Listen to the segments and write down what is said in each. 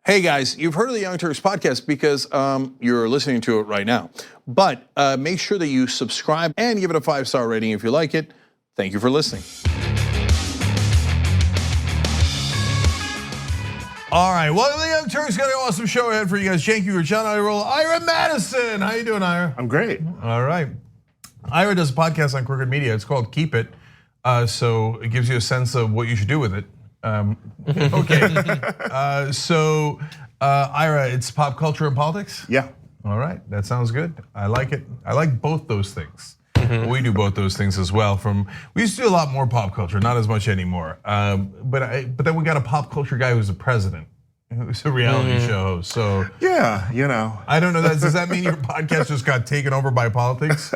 Hey guys, you've heard of the Young Turks podcast because you're listening to it right now. But make sure that you subscribe and give it a 5-star rating if you like it. Thank you for listening. All right, welcome to the Young Turks. Got an awesome show ahead for you guys. Cenk Uygur, John Iadarola, Ira Madison. How you doing, Ira? I'm great. All right. Ira does a podcast on Crooked Media. It's called Keep It. So it gives you a sense of what you should do with it. Okay. Ira, it's pop culture and politics? Yeah. All right, that sounds good. I like it. I like both those things. We do both those things as well. We used to do a lot more pop culture, not as much anymore. But then we got a pop culture guy who's a president, who's a reality show host. So yeah, you know. I don't know. Does that mean your podcast just got taken over by politics?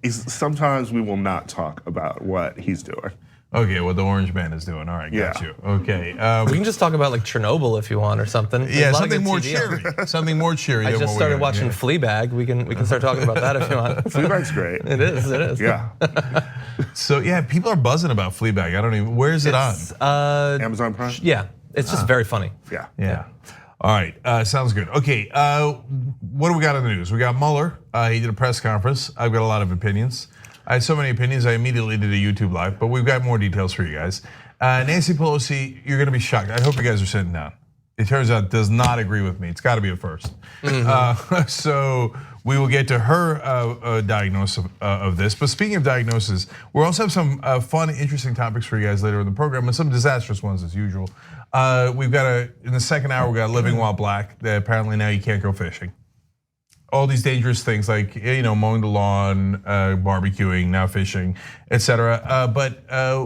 Sometimes we will not talk about what he's doing. Okay, what the orange man is doing. All right, got you. Okay. We can just talk about like Chernobyl if you want or something. Yeah, something more cheery. Something more cheery. I just started watching Fleabag. We can start talking about that if you want. Fleabag's great. It is. Yeah. So yeah, people are buzzing about Fleabag. I don't even. Where is it on? Amazon Prime. Yeah, it's just very funny. Yeah. All right, sounds good. Okay, what do we got in the news? We got Mueller. He did a press conference. I've got a lot of opinions. I had so many opinions, I immediately did a YouTube live, but we've got more details for you guys. Nancy Pelosi, you're gonna be shocked. I hope you guys are sitting down. It turns out does not agree with me. It's gotta be a first. So we will get to her diagnosis of this. But speaking of diagnosis, we'll also have some fun, interesting topics for you guys later in the program, and some disastrous ones as usual. We've got in the second hour, we got Living While Black. Apparently now you can't go fishing. All these dangerous things like mowing the lawn, barbecuing, now fishing, etc. But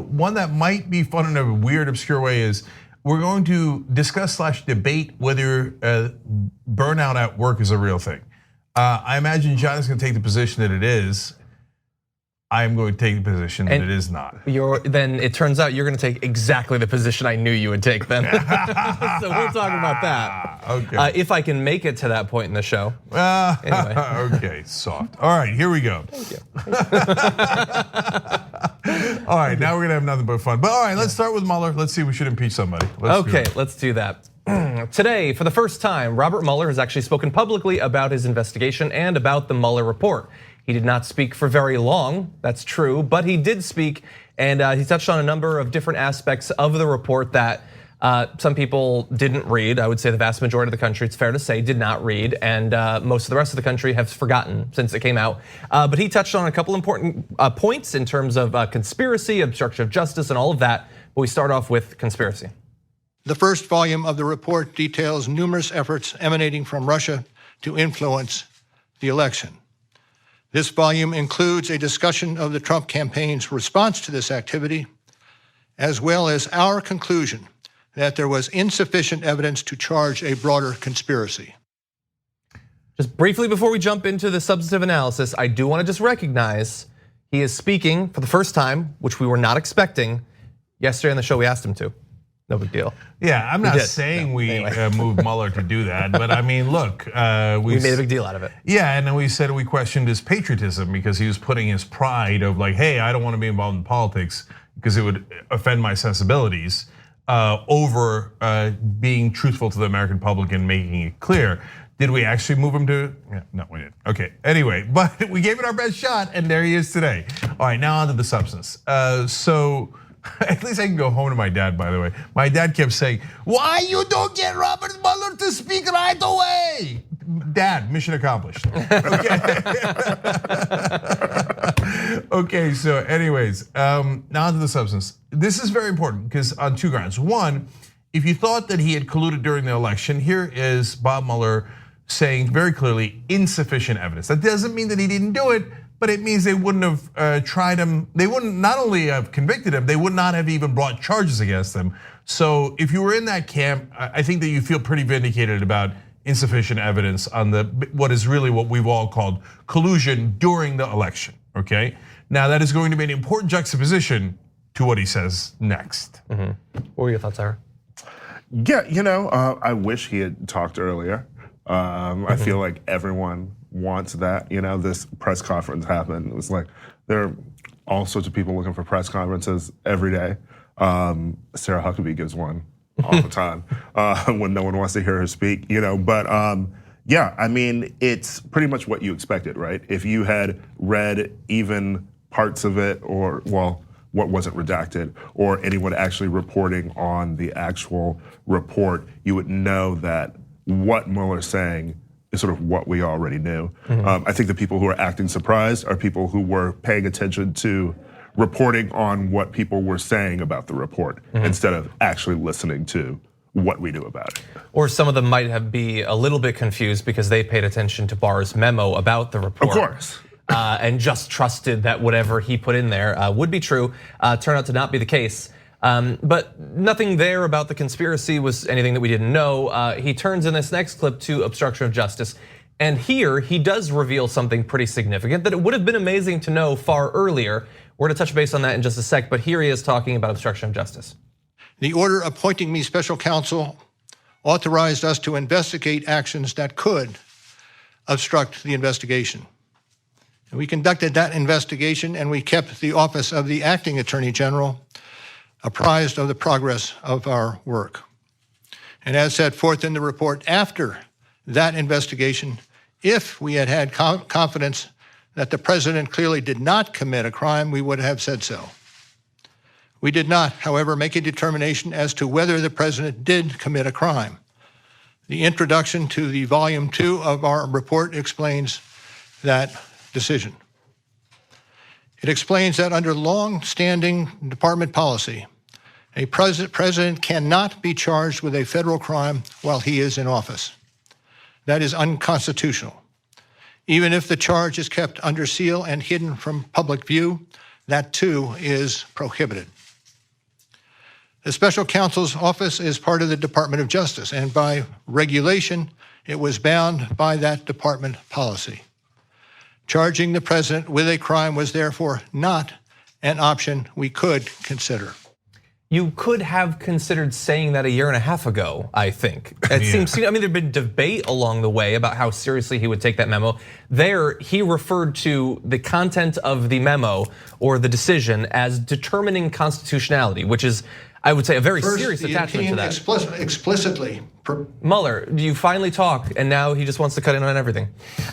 one that might be fun in a weird, obscure way is we're going to discuss / debate whether burnout at work is a real thing. I imagine John is going to take the position that it is. I'm going to take the position that it is not. Then it turns out you're going to take exactly the position I knew you would take then. So we'll talk about that. Okay. If I can make it to that point in the show. Anyway. Okay, soft. All right, here we go. Thank you. All right, now we're gonna have nothing but fun. But all right, let's start with Mueller. Let's see if we should impeach somebody. Let's do that. Today, for the first time, Robert Mueller has actually spoken publicly about his investigation and about the Mueller report. He did not speak for very long, that's true, but he did speak and he touched on a number of different aspects of the report that some people didn't read. I would say the vast majority of the country, it's fair to say, did not read, and most of the rest of the country has forgotten since it came out. But he touched on a couple important points in terms of conspiracy, obstruction of justice, and all of that. But we start off with conspiracy. The first volume of the report details numerous efforts emanating from Russia to influence the election. This volume includes a discussion of the Trump campaign's response to this activity, as well as our conclusion that there was insufficient evidence to charge a broader conspiracy. Just briefly before we jump into the substantive analysis, I do want to just recognize he is speaking for the first time, which we were not expecting. Yesterday on the show, we asked him to. No big deal. Yeah, I'm not saying we moved Mueller to do that, but I mean, look, we made a big deal out of it. Yeah, and then we said we questioned his patriotism because he was putting his pride of like, hey, I don't want to be involved in politics because it would offend my sensibilities, over being truthful to the American public and making it clear. Did we actually move him to? Yeah, no, we didn't. Okay, anyway, but we gave it our best shot, and there he is today. All right, now on to the substance. So. At least I can go home to my dad, by the way. My dad kept saying, why you don't get Robert Mueller to speak right away? Dad, mission accomplished. Okay, okay, so anyways, now onto the substance. This is very important because on two grounds. One, if you thought that he had colluded during the election, here is Bob Mueller saying very clearly insufficient evidence. That doesn't mean that he didn't do it, but it means they wouldn't have tried him. They wouldn't not only have convicted him, they would not have even brought charges against him. So if you were in that camp, I think that you feel pretty vindicated about insufficient evidence on what is really what we've all called collusion during the election, okay? Now that is going to be an important juxtaposition to what he says next. What were your thoughts, Ira? Yeah, I wish he had talked earlier. I feel like everyone wants that. This press conference happened. It was like there are all sorts of people looking for press conferences every day. Sarah Huckabee gives one all the time when no one wants to hear her speak, But yeah, I mean, it's pretty much what you expected, right? If you had read even parts of it, or what wasn't redacted, or anyone actually reporting on the actual report, you would know that what Mueller's saying is sort of what we already knew. I think the people who are acting surprised are people who were paying attention to reporting on what people were saying about the report instead of actually listening to what we knew about it. Or some of them might be a little bit confused because they paid attention to Barr's memo about the report. Of course. And just trusted that whatever he put in there would be true. Turned out to not be the case. But nothing there about the conspiracy was anything that we didn't know. He turns in this next clip to obstruction of justice. And here he does reveal something pretty significant that it would have been amazing to know far earlier. We're gonna touch base on that in just a sec, but here he is talking about obstruction of justice. The order appointing me special counsel authorized us to investigate actions that could obstruct the investigation. And we conducted that investigation, and we kept the office of the acting attorney general apprised of the progress of our work. And as set forth in the report, after that investigation, if we had had confidence that the president clearly did not commit a crime, we would have said so. We did not, however, make a determination as to whether the president did commit a crime. The introduction to the volume 2 of our report explains that decision. It explains that under long-standing department policy, a president cannot be charged with a federal crime while he is in office. That is unconstitutional. Even if the charge is kept under seal and hidden from public view, that too is prohibited. The special counsel's office is part of the Department of Justice, and by regulation, it was bound by that department policy. Charging the president with a crime was therefore not an option we could consider. You could have considered saying that a year and a half ago, I think. It seems, I mean, there'd been debate along the way about how seriously he would take that memo. There, he referred to the content of the memo or the decision as determining constitutionality, which is, I would say, a very serious attachment to that. Explicitly. Mueller, you finally talk, and now he just wants to cut in on everything.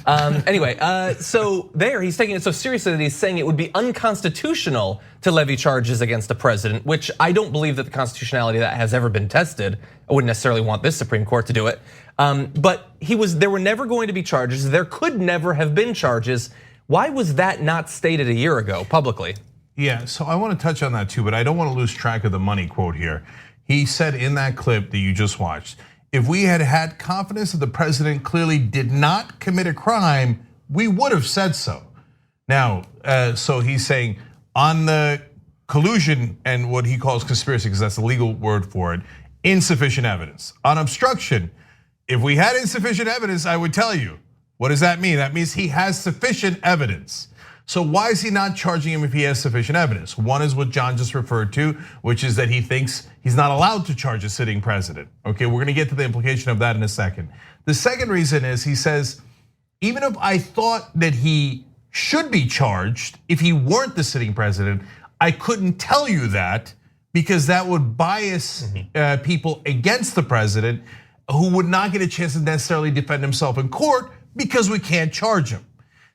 Anyway, so there, he's taking it so seriously that he's saying it would be unconstitutional to levy charges against the president, which I don't believe that the constitutionality of that has ever been tested. I wouldn't necessarily want this Supreme Court to do it. But there were never going to be charges. There could never have been charges. Why was that not stated a year ago publicly? Yeah, so I want to touch on that too, but I don't want to lose track of the money quote here. He said in that clip that you just watched, if we had had confidence that the president clearly did not commit a crime, we would have said so. Now, so he's saying on the collusion and what he calls conspiracy, because that's the legal word for it, insufficient evidence. On obstruction, if we had insufficient evidence, I would tell you. What does that mean? That means he has sufficient evidence. So why is he not charging him if he has sufficient evidence? One is what John just referred to, which is that he thinks he's not allowed to charge a sitting president. Okay, we're gonna get to the implication of that in a second. The second reason is he says, even if I thought that he should be charged if he weren't the sitting president, I couldn't tell you that because that would bias people against the president who would not get a chance to necessarily defend himself in court because we can't charge him.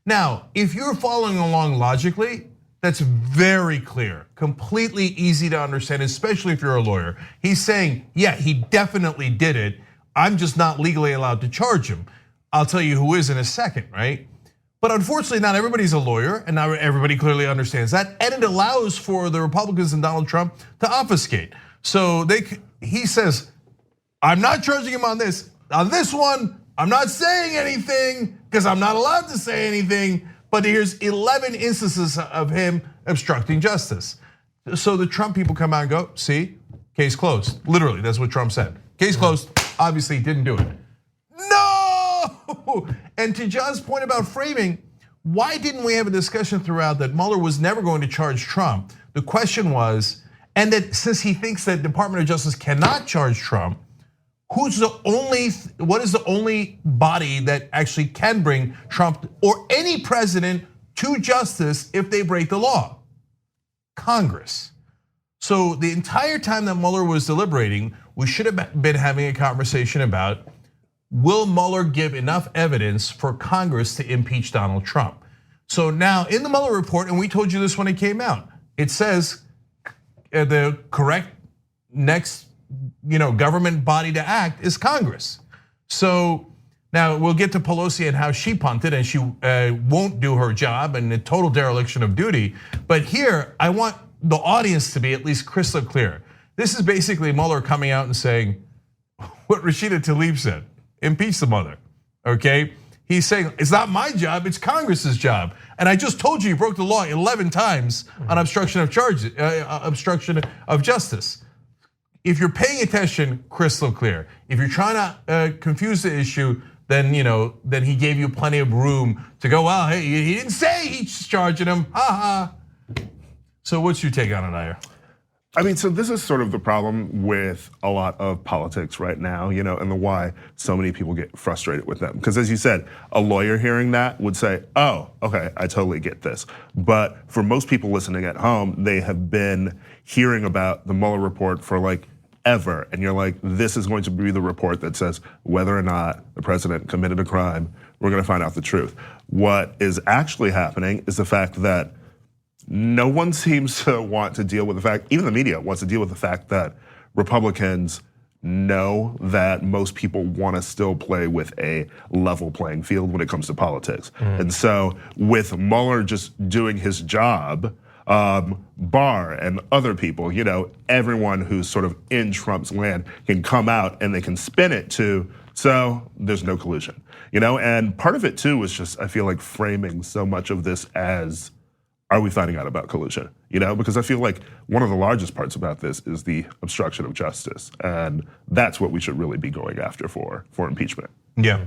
Now, if you're following along logically, that's very clear, completely easy to understand, especially if you're a lawyer. He's saying, yeah, he definitely did it. I'm just not legally allowed to charge him. I'll tell you who is in a second, right? But unfortunately, not everybody's a lawyer, and not everybody clearly understands that. And it allows for the Republicans and Donald Trump to obfuscate. So he says, I'm not charging him on this. On this one, I'm not saying anything because I'm not allowed to say anything, but here's 11 instances of him obstructing justice. So the Trump people come out and go, see, case closed. Literally, that's what Trump said. Case closed, obviously he didn't do it. No! And to John's point about framing, why didn't we have a discussion throughout that Mueller was never going to charge Trump? The question was, and that since he thinks that Department of Justice cannot charge Trump, what is the only body that actually can bring Trump or any president to justice if they break the law? Congress. So the entire time that Mueller was deliberating, we should have been having a conversation about, will Mueller give enough evidence for Congress to impeach Donald Trump? So now in the Mueller report, and we told you this when it came out, it says the correct next government body to act is Congress. So now we'll get to Pelosi and how she punted and she won't do her job and a total dereliction of duty. But here, I want the audience to be at least crystal clear. This is basically Mueller coming out and saying what Rashida Tlaib said, impeach the mother, okay? He's saying, it's not my job, it's Congress's job. And I just told you broke the law 11 times on obstruction of charges, obstruction of justice. If you're paying attention, crystal clear. If you're trying to confuse the issue, then then he gave you plenty of room to go, well, hey, he didn't say he's charging him, ha ha. So what's your take on it, Ira? I mean, so this is sort of the problem with a lot of politics right now, and the why so many people get frustrated with them. Because as you said, a lawyer hearing that would say, oh, okay, I totally get this. But for most people listening at home, they have been hearing about the Mueller report for like ever. And you're like, this is going to be the report that says whether or not the president committed a crime, we're gonna find out the truth. What is actually happening is the fact that no one seems to want to deal with the fact, even the media wants to deal with the fact that Republicans know that most people want to still play with a level playing field when it comes to politics. And so with Mueller just doing his job, Barr and other people, everyone who's sort of in Trump's land can come out and they can spin it to, so there's no collusion, and part of it too was just, I feel like framing so much of this as, are we finding out about collusion? Because I feel like one of the largest parts about this is the obstruction of justice. And that's what we should really be going after for impeachment. Yeah.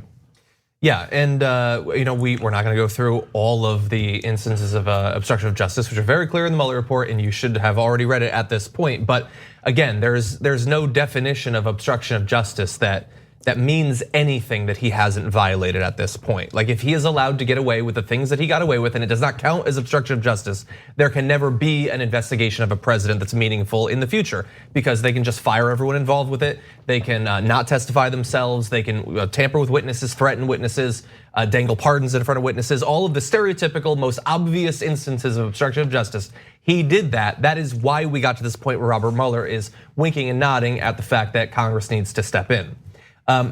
Yeah, and we're not going to go through all of the instances of obstruction of justice, which are very clear in the Mueller report, and you should have already read it at this point. But again, there's no definition of obstruction of justice that means anything that he hasn't violated at this point. Like if he is allowed to get away with the things that he got away with and it does not count as obstruction of justice, there can never be an investigation of a president that's meaningful in the future because they can just fire everyone involved with it. They can not testify themselves. They can tamper with witnesses, threaten witnesses, dangle pardons in front of witnesses, all of the stereotypical, most obvious instances of obstruction of justice. He did that. That is why we got to this point where Robert Mueller is winking and nodding at the fact that Congress needs to step in.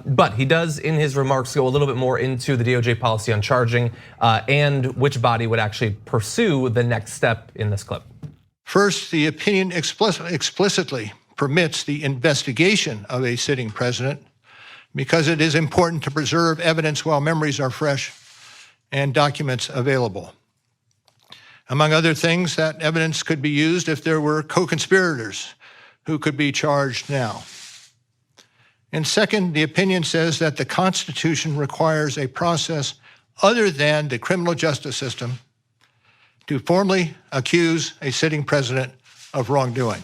But he does, in his remarks, go a little bit more into the DOJ policy on charging and which body would actually pursue the next step in this clip. First, the opinion explicitly permits the investigation of a sitting president because it is important to preserve evidence while memories are fresh and documents available. Among other things, that evidence could be used if there were co-conspirators who could be charged now. And second, the opinion says that the Constitution requires a process other than the criminal justice system to formally accuse a sitting president of wrongdoing.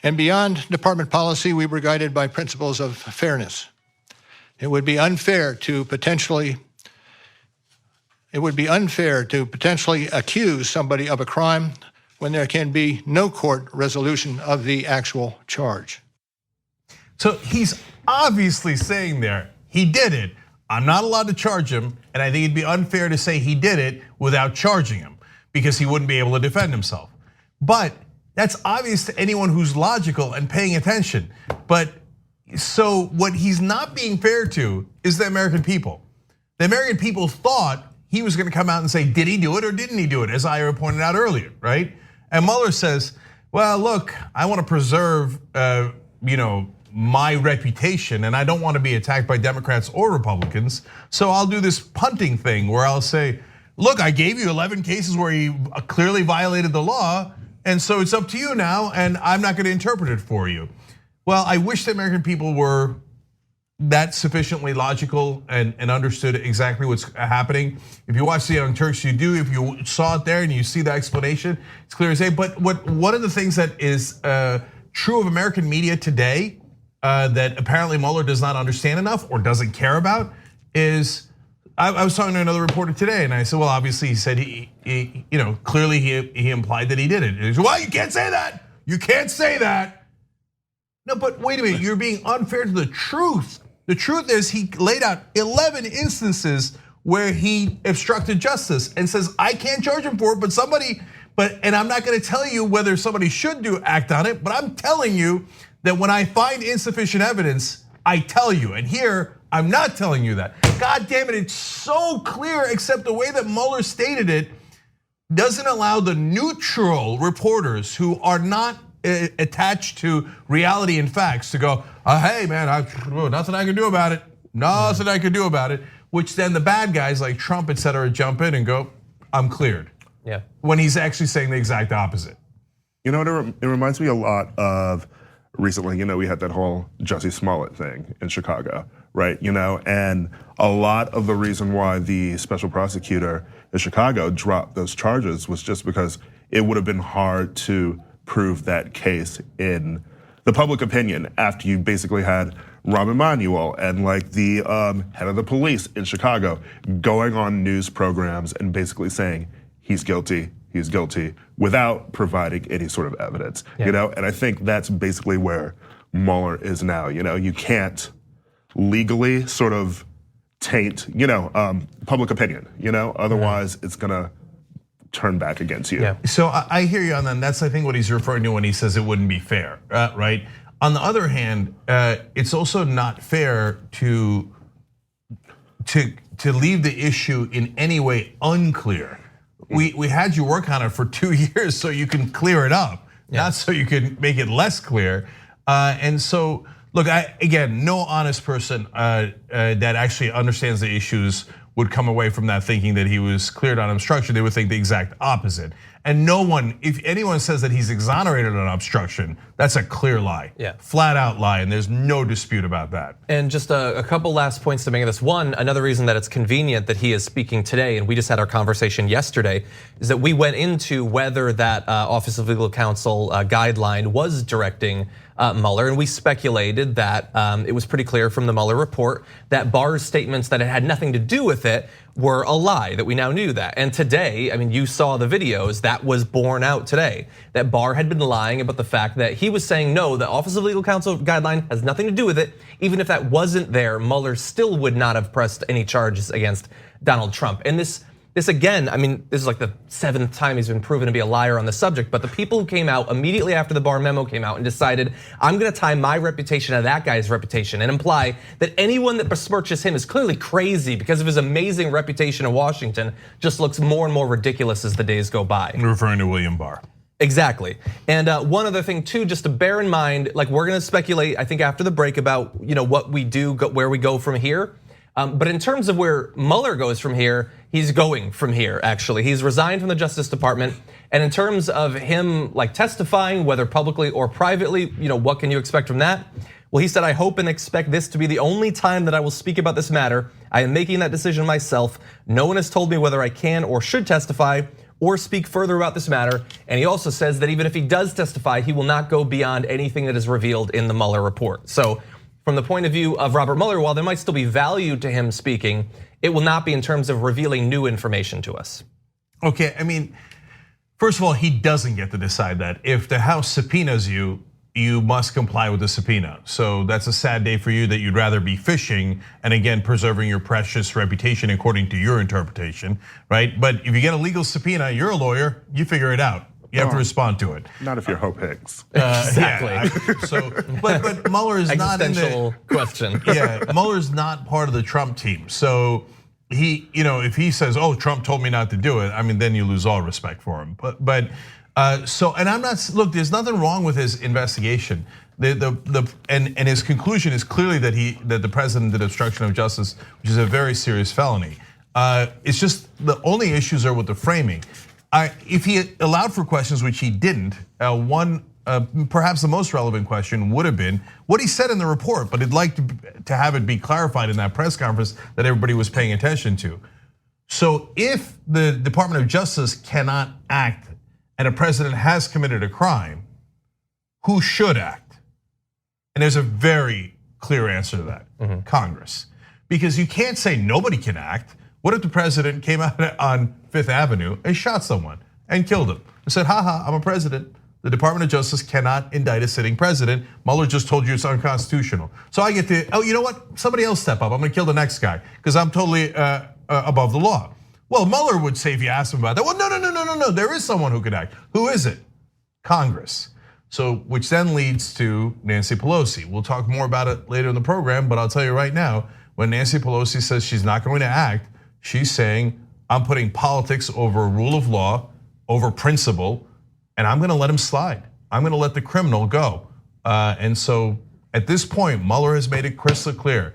And beyond department policy, we were guided by principles of fairness. It would be unfair to potentially accuse somebody of a crime when there can be no court resolution of the actual charge. So he's obviously saying there, he did it. I'm not allowed to charge him, and I think it'd be unfair to say he did it without charging him because he wouldn't be able to defend himself. But that's obvious to anyone who's logical and paying attention. But so what he's not being fair to is the American people. The American people thought he was gonna come out and say, did he do it or didn't he do it, as Ira pointed out earlier, right? And Mueller says, well, look, I wanna preserve my reputation and I don't wanna be attacked by Democrats or Republicans, so I'll do this punting thing where I'll say, look, I gave you 11 cases where he clearly violated the law, and so it's up to you now, and I'm not gonna interpret it for you. Well, I wish the American people were that sufficiently logical and understood exactly what's happening. If you watch the Young Turks, you do. If you saw it there and you see the explanation, it's clear as day. But one of the things that is true of American media today that apparently Mueller does not understand enough or doesn't care about is, I was talking to another reporter today and I said, well, obviously he said clearly he implied that he did it. And he said, well, you can't say that. You can't say that. No, but wait a minute, you're being unfair to the truth. The truth is he laid out 11 instances where he obstructed justice and says, I can't charge him for it, and I'm not gonna tell you whether somebody should act on it, but I'm telling you that when I find insufficient evidence, I tell you. And here, I'm not telling you that. God damn it, it's so clear, except the way that Mueller stated it doesn't allow the neutral reporters who are not attached to reality and facts to go, hey man, nothing I can do about it. Nothing I can do about it. Which then the bad guys like Trump, et cetera, jump in and go, I'm cleared. Yeah. When he's actually saying the exact opposite. You know, it reminds me a lot of recently, we had that whole Jussie Smollett thing in Chicago, right? And a lot of the reason why the special prosecutor in Chicago dropped those charges was just because it would have been hard to prove that case in the public opinion after you basically had Rahm Emanuel and like the head of the police in Chicago going on news programs and basically saying he's guilty without providing any sort of evidence, And I think that's basically where Mueller is now, You can't legally sort of taint, public opinion, Otherwise it's gonna turn back against you. Yeah. So I hear you on that. That's I think what he's referring to when he says it wouldn't be fair, right? On the other hand, it's also not fair to leave the issue in any way unclear. We had you work on it for 2 years so you can clear it up, not so you can make it less clear. And so, look, again, no honest person that actually understands the issues would come away from that thinking that he was cleared on obstruction. They would think the exact opposite. And no one, if anyone says that he's exonerated on obstruction, that's a clear lie. Flat out lie, and there's no dispute about that. And just a couple last points to make of this. One, another reason that it's convenient that he is speaking today, and we just had our conversation yesterday, is that we went into whether that Office of Legal Counsel guideline was directing Mueller, and we speculated that it was pretty clear from the Mueller report that Barr's statements that it had nothing to do with it were a lie, that we now knew that. And today, I mean, you saw the videos, that was borne out today, that Barr had been lying about the fact that he was saying, no, the Office of Legal Counsel guideline has nothing to do with it. Even if that wasn't there, Mueller still would not have pressed any charges against Donald Trump. And this again, I mean, this is like the 7th time he's been proven to be a liar on the subject, but the people who came out immediately after the Barr memo came out and decided, I'm gonna tie my reputation to that guy's reputation and imply that anyone that besmirches him is clearly crazy because of his amazing reputation in Washington, just looks more and more ridiculous as the days go by. I'm referring to William Barr. Exactly. And one other thing too, just to bear in mind, like we're gonna speculate, I think after the break about what we do, where we go from here. But in terms of where Mueller goes from here, he's going from here, actually. He's resigned from the Justice Department. And in terms of him like testifying, whether publicly or privately, what can you expect from that? Well, he said, I hope and expect this to be the only time that I will speak about this matter. I am making that decision myself. No one has told me whether I can or should testify or speak further about this matter. And he also says that even if he does testify, he will not go beyond anything that is revealed in the Mueller report. So from the point of view of Robert Mueller, while there might still be value to him speaking, it will not be in terms of revealing new information to us. Okay, I mean, first of all, he doesn't get to decide that. If the House subpoenas you, you must comply with the subpoena. So that's a sad day for you that you'd rather be fishing and again, preserving your precious reputation according to your interpretation, right? But if you get a legal subpoena, you're a lawyer, you figure it out. You have to respond to it. Not if you're Hope Hicks. Exactly. But Mueller is not in existential question. Yeah, Mueller's not part of the Trump team. So he, if he says, "Oh, Trump told me not to do it," I mean, then you lose all respect for him. And I'm not. Look, there's nothing wrong with his investigation. And his conclusion is clearly that the president did obstruction of justice, which is a very serious felony. It's just the only issues are with the framing. If he allowed for questions, which he didn't, perhaps the most relevant question would have been what he said in the report, but he'd like to have it be clarified in that press conference that everybody was paying attention to. So if the Department of Justice cannot act and a president has committed a crime, who should act? And there's a very clear answer to that, Congress. Because you can't say nobody can act. What if the president came out on 5th Avenue and shot someone and killed him and said, haha, I'm a president. The Department of Justice cannot indict a sitting president. Mueller just told you it's unconstitutional. So I get to, you know what? Somebody else step up. I'm gonna kill the next guy because I'm totally above the law. Well, Mueller would say if you asked him about that, well, no. There is someone who could act. Who is it? Congress. So, which then leads to Nancy Pelosi. We'll talk more about it later in the program, but I'll tell you right now, when Nancy Pelosi says she's not going to act, she's saying, I'm putting politics over a rule of law, over principle, and I'm gonna let him slide. I'm gonna let the criminal go. And so at this point, Mueller has made it crystal clear.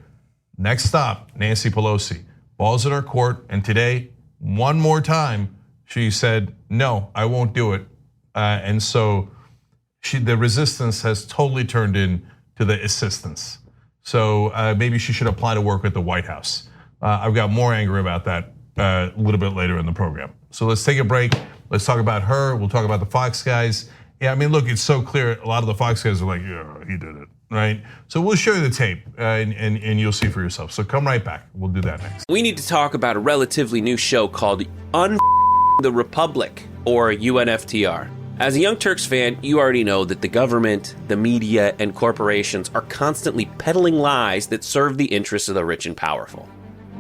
Next stop, Nancy Pelosi. Ball's in our court, and today, one more time, she said, no, I won't do it. And so the resistance has totally turned into the assistance. So maybe she should apply to work at the White House. I've got more anger about that a little bit later in the program. So let's take a break. Let's talk about her. We'll talk about the Fox guys. Yeah, I mean, look, it's so clear. A lot of the Fox guys are like, yeah, he did it, right? So we'll show you the tape and you'll see for yourself. So come right back. We'll do that next. We need to talk about a relatively new show called the Republic, or UNFTR. As a Young Turks fan, you already know that the government, the media, and corporations are constantly peddling lies that serve the interests of the rich and powerful.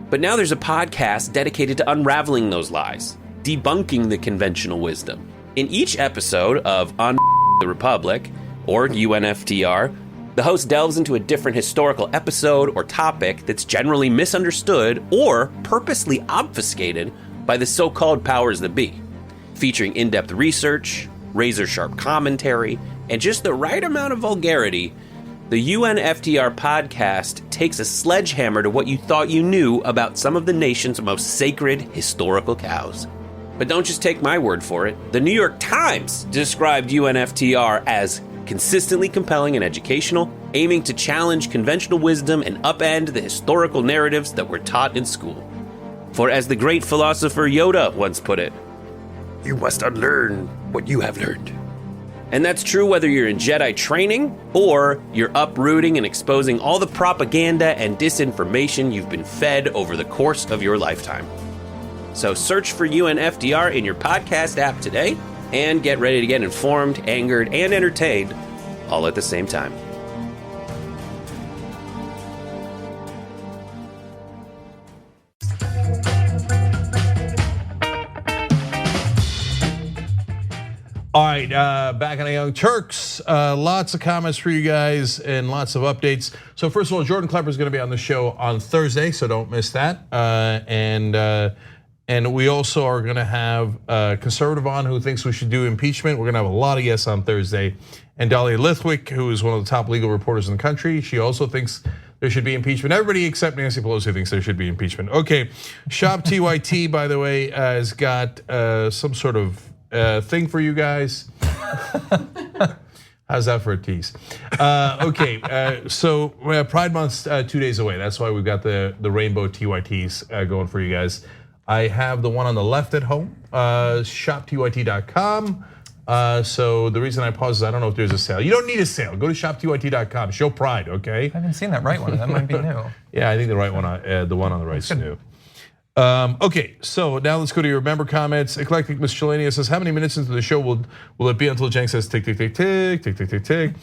But now there's a podcast dedicated to unraveling those lies, debunking the conventional wisdom. In each episode of On the Republic, or UNFTR, the host delves into a different historical episode or topic that's generally misunderstood or purposely obfuscated by the so-called powers that be, featuring in-depth research, razor-sharp commentary, and just the right amount of vulgarity. The UNFTR podcast takes a sledgehammer to what you thought you knew about some of the nation's most sacred historical cows. But don't just take my word for it. The New York Times described UNFTR as consistently compelling and educational, aiming to challenge conventional wisdom and upend the historical narratives that were taught in school. For as the great philosopher Yoda once put it, you must unlearn what you have learned. And that's true whether you're in Jedi training or you're uprooting and exposing all the propaganda and disinformation you've been fed over the course of your lifetime. So search for UNFTR in your podcast app today and get ready to get informed, angered, and entertained all at the same time. All right, back on the Young Turks. Lots of comments for you guys and lots of updates. So first of all, Jordan Klepper is going to be on the show on Thursday, so don't miss that. And we also are going to have a conservative on who thinks we should do impeachment. We're going to have a lot of guests on Thursday. And Dahlia Lithwick, who is one of the top legal reporters in the country, she also thinks there should be impeachment. Everybody except Nancy Pelosi thinks there should be impeachment. Okay, Shop TYT, by the way, has got some sort of thing for you guys. How's that for a tease? Okay, so Pride Month's 2 days away. That's why we've got the rainbow TYTs going for you guys. I have the one on the left at home, shoptyt.com. So the reason I pause is I don't know if there's a sale. You don't need a sale. Go to shoptyt.com. Show pride, okay? I haven't seen that right one. That might be new. Yeah, I think the right one, the one on the right is new. Okay, so now let's go to your member comments. Eclectic Miscellaneous says, how many minutes into the show will it be until Cenk says tick, tick, tick, tick, tick, tick, tick, tick?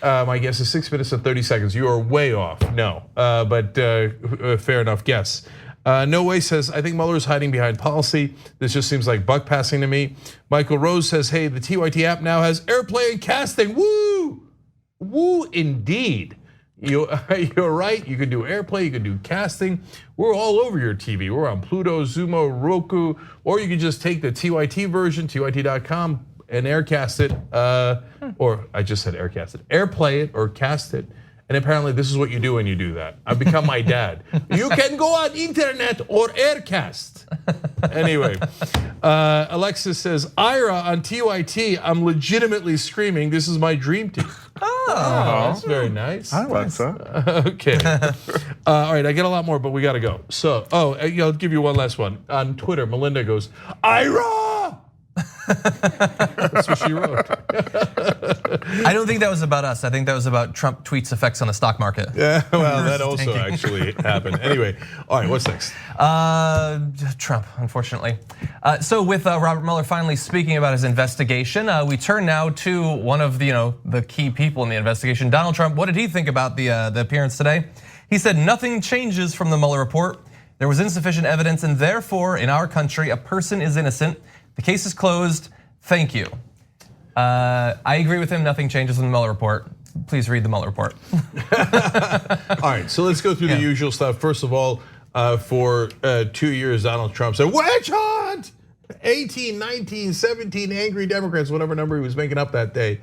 My guess is 6 minutes and 30 seconds. You are way off. No, but fair enough guess. No Way says, I think Mueller is hiding behind policy. This just seems like buck passing to me. Michael Rose says, hey, the TYT app now has airplay and casting. Woo! Woo indeed. You're right, you can do airplay, you can do casting. We're all over your TV. We're on Pluto, Zumo, Roku, or you can just take the TYT version, tyt.com, and aircast it, or I just said aircast it, airplay it or cast it. And apparently this is what you do when you do that. I've become my dad. You can go on internet or aircast. Anyway, Alexis says, Ira on TYT, I'm legitimately screaming, this is my dream team. Oh, that's very nice. I like that. Okay. All right, I get a lot more, but we gotta go. So, I'll give you one last one. On Twitter, Melinda goes, Ira! That's what she wrote. I don't think that was about us. I think that was about Trump tweets' effects on the stock market. Yeah, well, that also actually happened. Anyway, all right, what's next? Trump, unfortunately. So with Robert Mueller finally speaking about his investigation, we turn now to one of the key people in the investigation, Donald Trump. What did he think about the appearance today? He said nothing changes from the Mueller report. There was insufficient evidence, and therefore, in our country, a person is innocent. The case is closed. Thank you. I agree with him. Nothing changes from the Mueller report. Please read the Mueller report. All right, so let's go through the usual stuff. First of all, for 2 years, Donald Trump said, witch hunt! 18, 19, 17 angry Democrats, whatever number he was making up that day.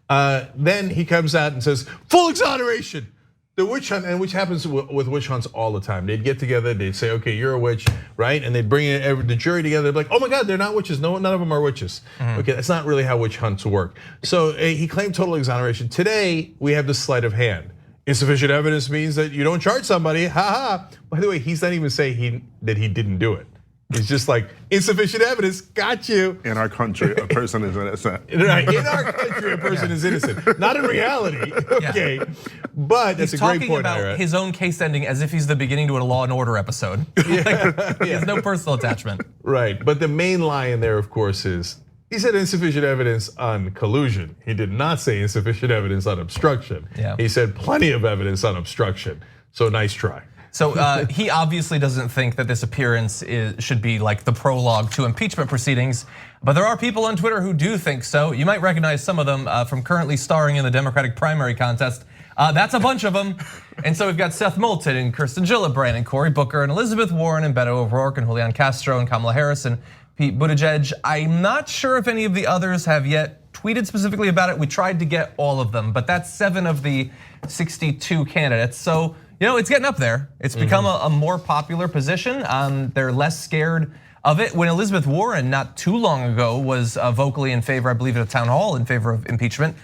Then he comes out and says, full exoneration. The witch hunt, and which happens with witch hunts all the time. They'd get together, they'd say, okay, you're a witch, right? And they'd bring the jury together, they'd be like, oh my God, they're not witches, no, none of them are witches. Okay, that's not really how witch hunts work. So he claimed total exoneration. Today, we have the sleight of hand. Insufficient evidence means that you don't charge somebody, ha ha. By the way, he's not even saying that he didn't do it. He's just like, insufficient evidence, got you. In our country, a person is innocent. Right, in our country, a person is innocent. Not in reality, okay? But that's a great point, He's talking about his own case ending as if he's the beginning to a Law and Order episode. He has no personal attachment. Right, but the main lie in there, of course, is he said insufficient evidence on collusion. He did not say insufficient evidence on obstruction. Yeah. He said plenty of evidence on obstruction. So nice try. So he obviously doesn't think that this appearance should be like the prologue to impeachment proceedings, but there are people on Twitter who do think so. You might recognize some of them from currently starring in the Democratic primary contest. That's a bunch of them. And so we've got Seth Moulton and Kirsten Gillibrand and Cory Booker and Elizabeth Warren and Beto O'Rourke and Julian Castro and Kamala Harris and Pete Buttigieg. I'm not sure if any of the others have yet tweeted specifically about it. We tried to get all of them, but that's 7 of the 62 candidates. So it's getting up there. It's become a more popular position. They're less scared of it. When Elizabeth Warren, not too long ago, was vocally in favor, I believe at a town hall, in favor of impeachment,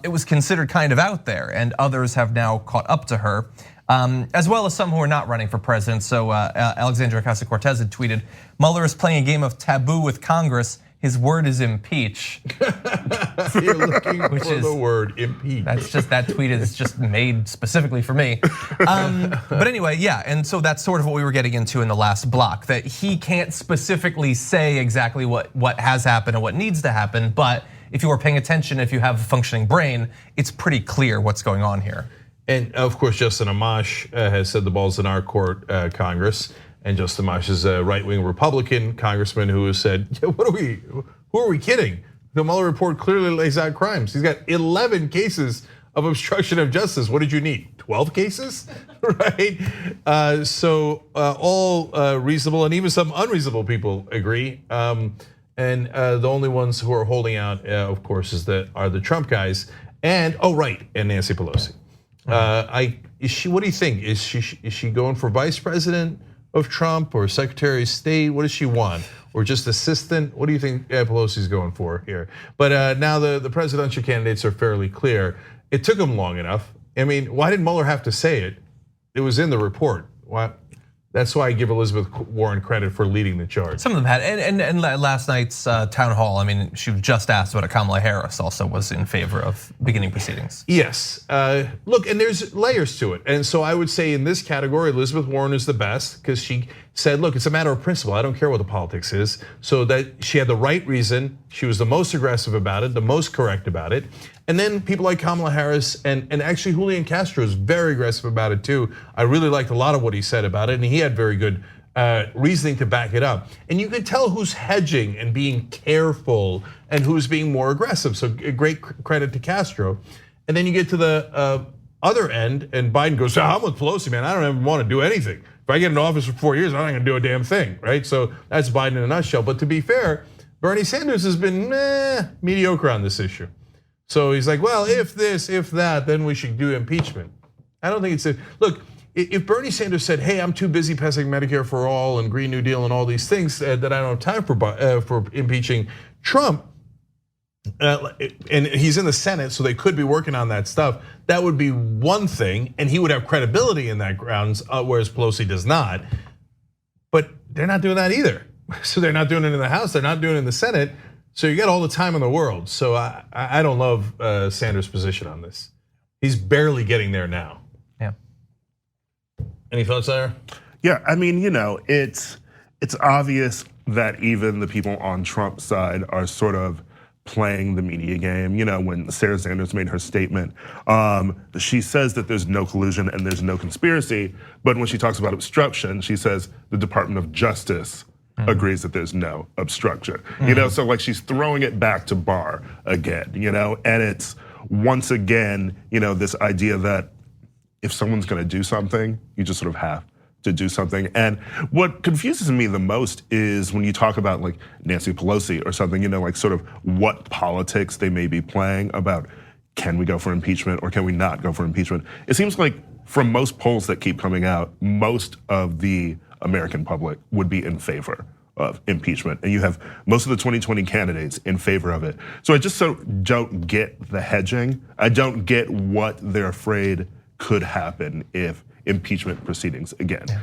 it was considered kind of out there, and others have now caught up to her, as well as some who are not running for president. So Alexandria Ocasio-Cortez had tweeted, Mueller is playing a game of taboo with Congress. His word is impeach. You're looking for the word impeach. That tweet is just made specifically for me. But anyway, yeah, and so that's sort of what we were getting into in the last block, that he can't specifically say exactly what has happened and what needs to happen, but if you are paying attention, if you have a functioning brain, it's pretty clear what's going on here. And of course, Justin Amash has said the ball's in our court, Congress. And Justin Amash is a right-wing Republican congressman who has said, who are we kidding? The Mueller report clearly lays out crimes. He's got 11 cases of obstruction of justice. What did you need? 12 cases, right? So all reasonable and even some unreasonable people agree. And the only ones who are holding out, of course, are the Trump guys. And and Nancy Pelosi. What do you think? Is she going for vice president of Trump or Secretary of State? What does she want? Or just assistant? What do you think Pelosi's going for here? But now the presidential candidates are fairly clear. It took them long enough. I mean, why did Mueller have to say it? It was in the report. Why? That's why I give Elizabeth Warren credit for leading the charge. Some of them had, and last night's town hall, I mean, she was just asked about it. Kamala Harris also was in favor of beginning proceedings. Yes, look, and there's layers to it. And so I would say in this category, Elizabeth Warren is the best because she said, look, it's a matter of principle. I don't care what the politics is. So that she had the right reason. She was the most aggressive about it, the most correct about it. And then people like Kamala Harris and actually Julian Castro is very aggressive about it too. I really liked a lot of what he said about it, and he had very good reasoning to back it up. And you could tell who's hedging and being careful and who's being more aggressive. So great credit to Castro. And then you get to the other end, and Biden goes, I'm with Pelosi, man. I don't even want to do anything. If I get into office for 4 years, I'm not going to do a damn thing, right? So that's Biden in a nutshell. But to be fair, Bernie Sanders has been mediocre on this issue. So he's like, well, if this, if that, then we should do impeachment. I don't think it's look, if Bernie Sanders said, hey, I'm too busy passing Medicare for all and Green New Deal and all these things that I don't have time for impeaching Trump, and he's in the Senate, so they could be working on that stuff, that would be one thing, and he would have credibility in that grounds, whereas Pelosi does not. But they're not doing that either. So they're not doing it in the House, they're not doing it in the Senate. So you got all the time in the world. So I don't love Sanders' position on this. He's barely getting there now. Yeah. Any thoughts there? Yeah, I mean, it's obvious that even the people on Trump's side are sort of playing the media game. When Sarah Sanders made her statement, she says that there's no collusion and there's no conspiracy, but when she talks about obstruction, she says the Department of Justice agrees that there's no obstruction. So like she's throwing it back to Barr again, and it's once again, this idea that if someone's gonna do something, you just sort of have to do something. And what confuses me the most is when you talk about like Nancy Pelosi or something, like sort of what politics they may be playing about, can we go for impeachment or can we not go for impeachment? It seems like from most polls that keep coming out, most of the American public would be in favor of impeachment. And you have most of the 2020 candidates in favor of it. So I just don't get the hedging. I don't get what they're afraid could happen if impeachment proceedings again. Yeah.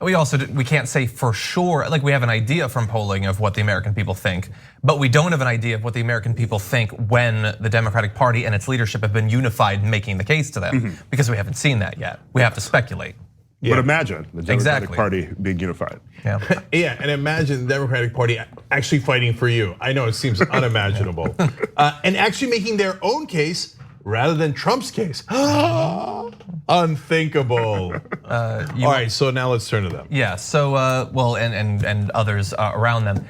We can't say for sure, like we have an idea from polling of what the American people think, but we don't have an idea of what the American people think when the Democratic Party and its leadership have been unified in making the case to them, because we haven't seen that yet. We have to speculate. But imagine the Democratic Party being unified. Yeah. Yeah, and imagine the Democratic Party actually fighting for you. I know it seems unimaginable. And actually making their own case rather than Trump's case. Unthinkable. All right, so now let's turn to them. Yeah, so well, and others around them.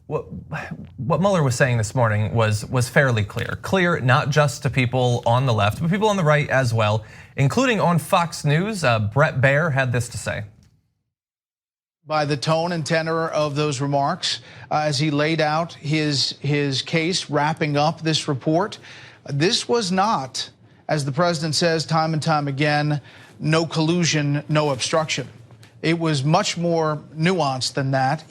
What Mueller was saying this morning was fairly clear. Clear not just to people on the left, but people on the right as well, including on Fox News. Bret Baier had this to say. By the tone and tenor of those remarks, as he laid out his case, wrapping up this report, this was not, as the president says time and time again, no collusion, no obstruction. It was much more nuanced than that.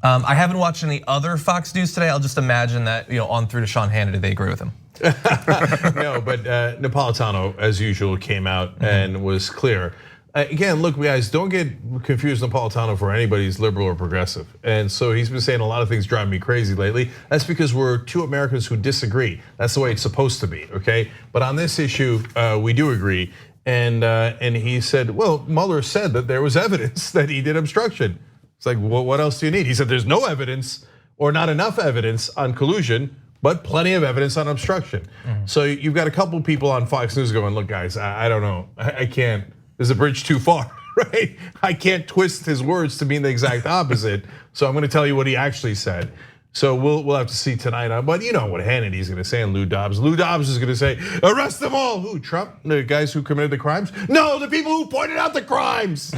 I haven't watched any other Fox News today. I'll just imagine that on through to Sean Hannity, they agree with him. No, but Napolitano, as usual, came out and was clear. Again, look, guys, don't get confused Napolitano for anybody's liberal or progressive. And so he's been saying a lot of things drive me crazy lately. That's because we're two Americans who disagree. That's the way it's supposed to be, okay? But on this issue, we do agree. And he said, well, Mueller said that there was evidence that he did obstruction. It's like, well, what else do you need? He said there's no evidence or not enough evidence on collusion, but plenty of evidence on obstruction. So you've got a couple people on Fox News going, look, guys, I don't know, I can't. There's a bridge too far, right? I can't twist his words to mean the exact opposite. So I'm going to tell you what he actually said. So we'll have to see tonight. But you know what Hannity's going to say and Lou Dobbs. Lou Dobbs is going to say, arrest them all. Who, Trump? The guys who committed the crimes? No, the people who pointed out the crimes.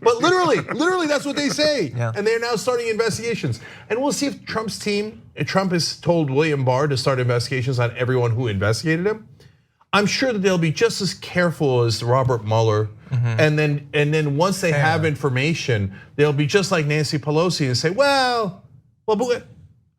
But literally that's what they say. Yeah. And they're now starting investigations. And we'll see if Trump has told William Barr to start investigations on everyone who investigated him. I'm sure that they'll be just as careful as Robert Mueller. And then once they have information, they'll be just like Nancy Pelosi and say, well, but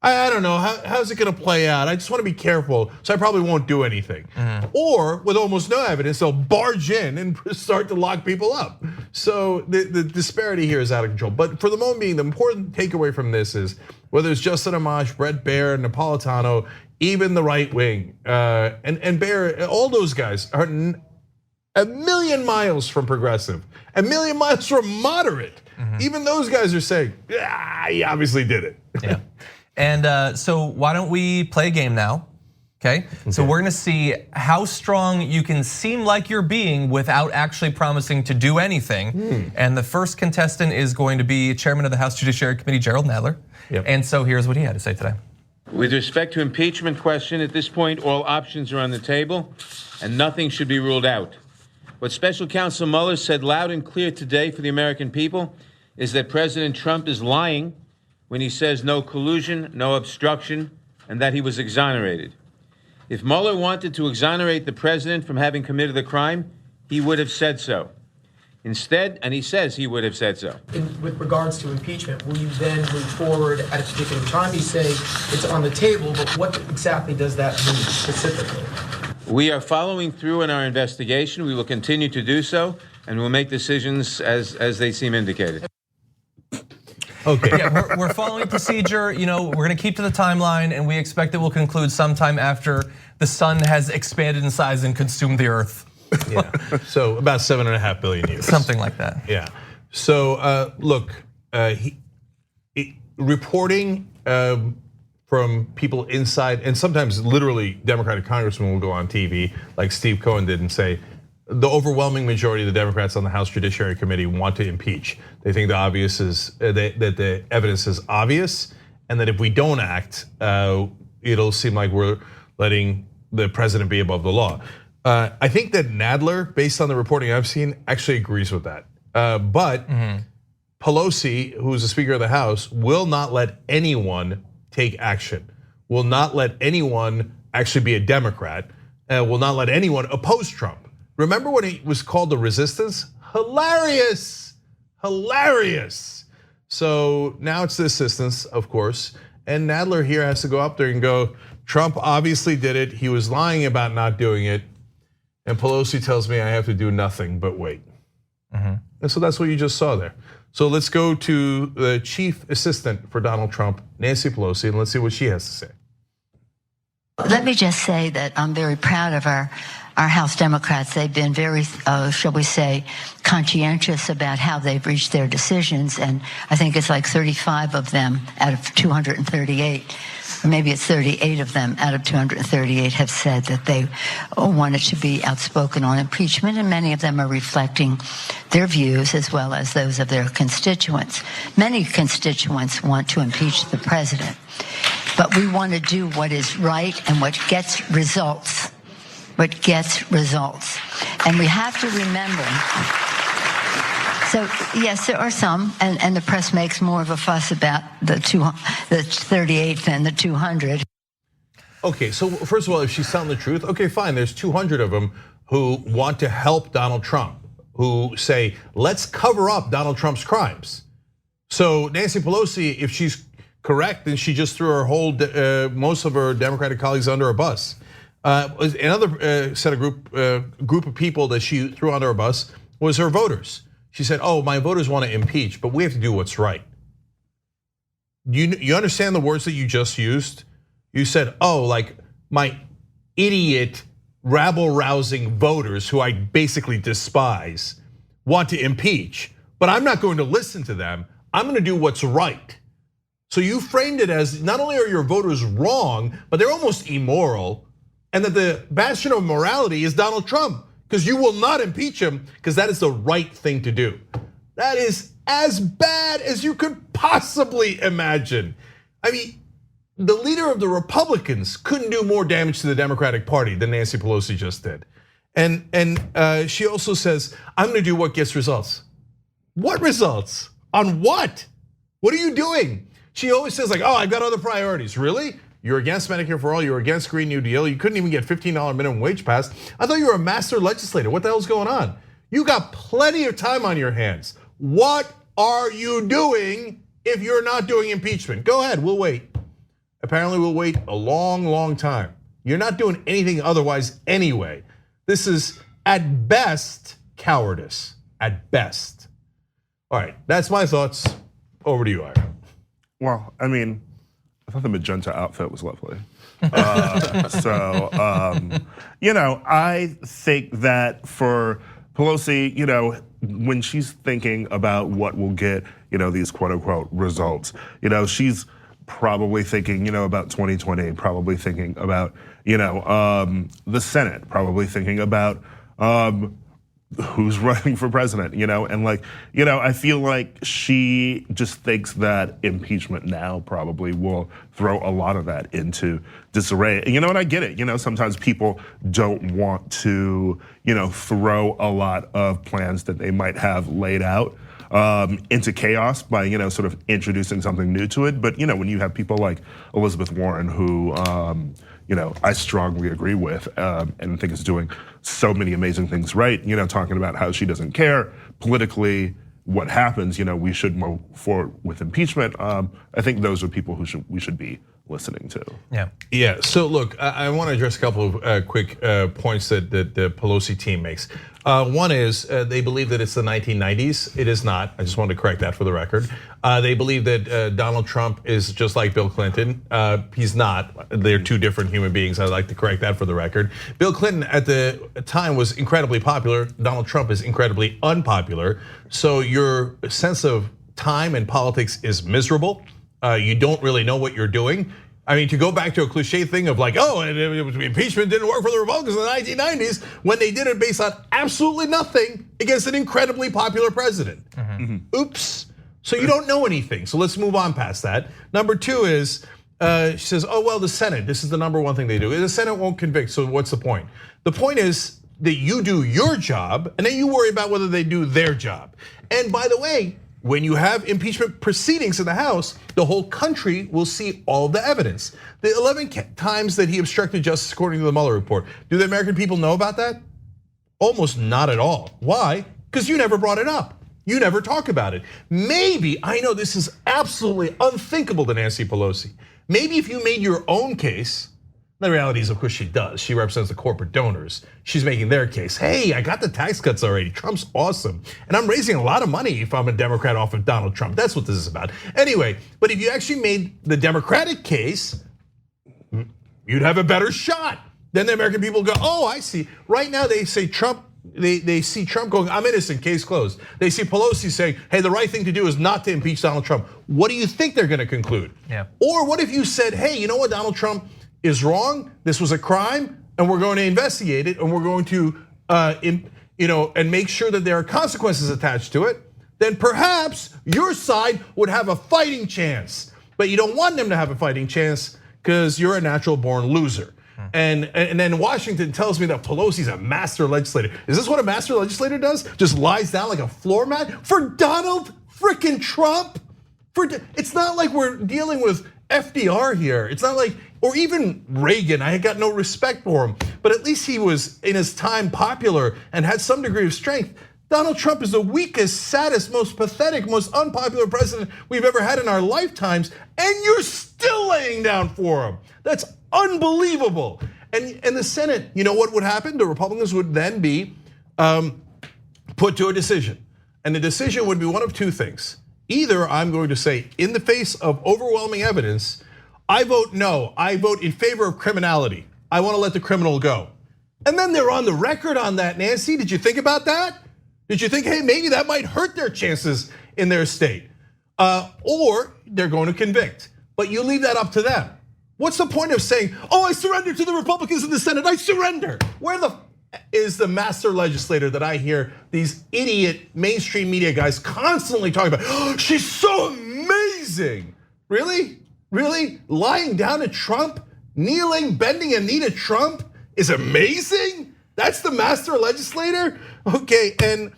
I don't know, how's it gonna play out? I just wanna be careful, so I probably won't do anything. Or with almost no evidence, they'll barge in and start to lock people up. So the disparity here is out of control. But for the moment being, the important takeaway from this is whether it's Justin Amash, Bret Baier, Napolitano, even the right wing, and Baier, all those guys are a million miles from progressive, a million miles from moderate. Even those guys are saying, yeah, he obviously did it. Yeah. And so why don't we play a game now? Okay. So we're gonna see how strong you can seem like you're being without actually promising to do anything. And the first contestant is going to be Chairman of the House Judiciary Committee, Gerald Nadler. And so here's what he had to say today. With respect to impeachment question, at this point, all options are on the table and nothing should be ruled out. What Special Counsel Mueller said loud and clear today for the American people is that President Trump is lying when he says no collusion, no obstruction, and that he was exonerated. If Mueller wanted to exonerate the president from having committed the crime, he would have said so. Instead, and he says he would have said so. With regards to impeachment, will you then move forward at a particular time? You say it's on the table, but what exactly does that mean specifically? We are following through in our investigation. We will continue to do so, and we'll make decisions as they seem indicated. Okay. Yeah, we're following procedure. We're going to keep to the timeline, and we expect it will conclude sometime after the sun has expanded in size and consumed the earth. Yeah. So about 7.5 billion years. Something like that. Yeah. So look, reporting from people inside, and sometimes literally Democratic congressmen will go on TV, like Steve Cohen did, and say the overwhelming majority of the Democrats on the House Judiciary Committee want to impeach. They think the obvious is that the evidence is obvious, and that if we don't act, it'll seem like we're letting the president be above the law. I think that Nadler, based on the reporting I've seen, actually agrees with that. But Pelosi, who is the Speaker of the House, will not let anyone take action, will not let anyone actually be a Democrat, will not let anyone oppose Trump. Remember when he was called the resistance? Hilarious, hilarious. So now it's the assistance, of course, and Nadler here has to go up there and go, Trump obviously did it, he was lying about not doing it, and Pelosi tells me I have to do nothing but wait. And so that's what you just saw there. So let's go to the chief assistant for Donald Trump, Nancy Pelosi, and let's see what she has to say. Let me just say that I'm very proud of our House Democrats. They've been very, shall we say, conscientious about how they've reached their decisions. And I think it's like 35 of them out of 238, or maybe it's 38 of them out of 238 have said that they wanted to be outspoken on impeachment. And many of them are reflecting their views as well as those of their constituents. Many constituents want to impeach the president. But we want to do what is right and what gets results. What gets results. And we have to remember, so yes, there are some, and the press makes more of a fuss about the 38 than the 200. Okay, so first of all, if she's telling the truth, okay, fine, there's 200 of them who want to help Donald Trump, who say, let's cover up Donald Trump's crimes. So Nancy Pelosi, if she's correct, then she just threw her whole, most of her Democratic colleagues under a bus. Another set of group of people that she threw under a bus was her voters. She said, "Oh, my voters want to impeach, but we have to do what's right." You understand the words that you just used? You said, "Oh, like my idiot, rabble-rousing voters who I basically despise want to impeach, but I'm not going to listen to them. I'm going to do what's right." So you framed it as not only are your voters wrong, but they're almost immoral. And that the bastion of morality is Donald Trump, because you will not impeach him, because that is the right thing to do. That is as bad as you could possibly imagine. I mean, the leader of the Republicans couldn't do more damage to the Democratic Party than Nancy Pelosi just did. And she also says, I'm gonna do what gets results. What results? On what? What are you doing? She always says like, oh, I've got other priorities. Really? You're against Medicare for all, you're against Green New Deal, you couldn't even get $15 minimum wage passed. I thought you were a master legislator, what the hell's going on? You got plenty of time on your hands. What are you doing if you're not doing impeachment? Go ahead, we'll wait. Apparently we'll wait a long, long time. You're not doing anything otherwise anyway. This is at best cowardice, at best. All right, that's my thoughts. Over to you, Ira. Well, I mean, I thought the magenta outfit was lovely. I think that for Pelosi, when she's thinking about what will get, these quote unquote results, she's probably thinking, about 2020, probably thinking about, the Senate, probably thinking about who's running for president, and I feel like she just thinks that impeachment now probably will throw a lot of that into disarray. And I get it. Sometimes people don't want to, throw a lot of plans that they might have laid out into chaos by, sort of introducing something new to it. But, when you have people like Elizabeth Warren who, I strongly agree with and think is doing so many amazing things right, talking about how she doesn't care politically what happens, we should move forward with impeachment. I think those are people who we should be listening to. Yeah. So look, I want to address a couple of quick points that the Pelosi team makes. One is they believe that it's the 1990s. It is not. I just wanted to correct that for the record. They believe that Donald Trump is just like Bill Clinton. He's not. They're two different human beings. I'd like to correct that for the record. Bill Clinton at the time was incredibly popular. Donald Trump is incredibly unpopular. So your sense of time and politics is miserable. You don't really know what you're doing. I mean, to go back to a cliche thing of like, oh, impeachment didn't work for the Republicans in the 1990s when they did it based on absolutely nothing against an incredibly popular president. Oops. So you don't know anything. So let's move on past that. Number two is, she says, oh, well, the Senate, this is the number one thing they do. The Senate won't convict, so what's the point? The point is that you do your job and then you worry about whether they do their job. And by the way, when you have impeachment proceedings in the House, the whole country will see all the evidence. The 11 times that he obstructed justice according to the Mueller report, do the American people know about that? Almost not at all. Why? Because you never brought it up. You never talk about it. Maybe, I know this is absolutely unthinkable to Nancy Pelosi. Maybe if you made your own case, the reality is, of course, she does. She represents the corporate donors. She's making their case. Hey, I got the tax cuts already. Trump's awesome. And I'm raising a lot of money if I'm a Democrat off of Donald Trump. That's what this is about. Anyway, but if you actually made the Democratic case, you'd have a better shot. Then the American people go, oh, I see. Right now they say Trump, they see Trump going, I'm innocent, case closed. They see Pelosi saying, hey, the right thing to do is not to impeach Donald Trump. What do you think they're gonna conclude? Or what if you said, hey, you know what, Donald Trump is wrong, this was a crime, and we're going to investigate it, and we're going to, and make sure that there are consequences attached to it, then perhaps your side would have a fighting chance. But you don't want them to have a fighting chance because you're a natural born loser. And then Washington tells me that Pelosi's a master legislator. Is this what a master legislator does? Just lies down like a floor mat for Donald frickin' Trump? It's not like we're dealing with FDR here. It's not like, or even Reagan, I got no respect for him, but at least he was in his time popular and had some degree of strength. Donald Trump is the weakest, saddest, most pathetic, most unpopular president we've ever had in our lifetimes, and you're still laying down for him. That's unbelievable. And the Senate, you know what would happen? The Republicans would then be put to a decision. And the decision would be one of two things. Either I'm going to say, in the face of overwhelming evidence, I vote no, I vote in favor of criminality. I want to let the criminal go. And then they're on the record on that, Nancy. Did you think about that? Did you think, hey, maybe that might hurt their chances in their state? Or they're going to convict, but you leave that up to them. What's the point of saying, oh, I surrender to the Republicans in the Senate, I surrender? Where the is the master legislator that I hear these idiot mainstream media guys constantly talking about? Oh, she's so amazing. Really? Really? Lying down to Trump, kneeling, bending a knee to Trump is amazing? That's the master legislator? Okay, and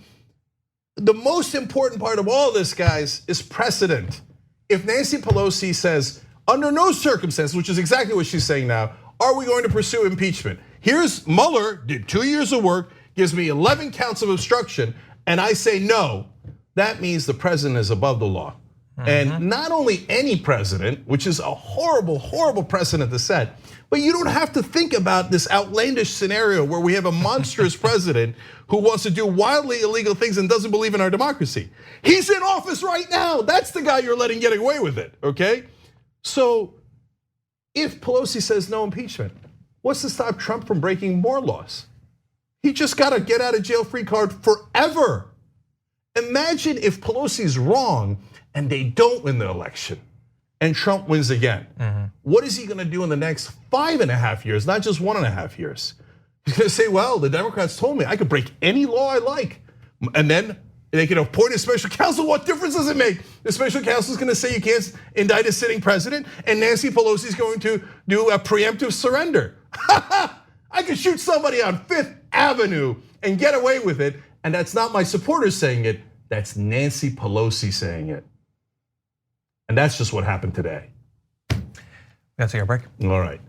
the most important part of all this, guys, is precedent. If Nancy Pelosi says, under no circumstance, which is exactly what she's saying now, are we going to pursue impeachment? Here's Mueller, did 2 years of work, gives me 11 counts of obstruction, and I say no. That means the president is above the law. And not only any president, which is a horrible, horrible precedent to set, but you don't have to think about this outlandish scenario where we have a monstrous president who wants to do wildly illegal things and doesn't believe in our democracy. He's in office right now. That's the guy you're letting get away with it, okay? So if Pelosi says no impeachment, what's to stop Trump from breaking more laws? He just got a get out of jail free card forever. Imagine if Pelosi's wrong and they don't win the election and Trump wins again. What is he gonna do in the next 5.5 years, not just 1.5 years? He's gonna say, well, the Democrats told me I could break any law I like. And then they can appoint a special counsel. What difference does it make? The special counsel is gonna say you can't indict a sitting president, and Nancy Pelosi is going to do a preemptive surrender. I could shoot somebody on 5th Avenue and get away with it. And that's not my supporters saying it, that's Nancy Pelosi saying it. And that's just what happened today. Let's take a break. All right,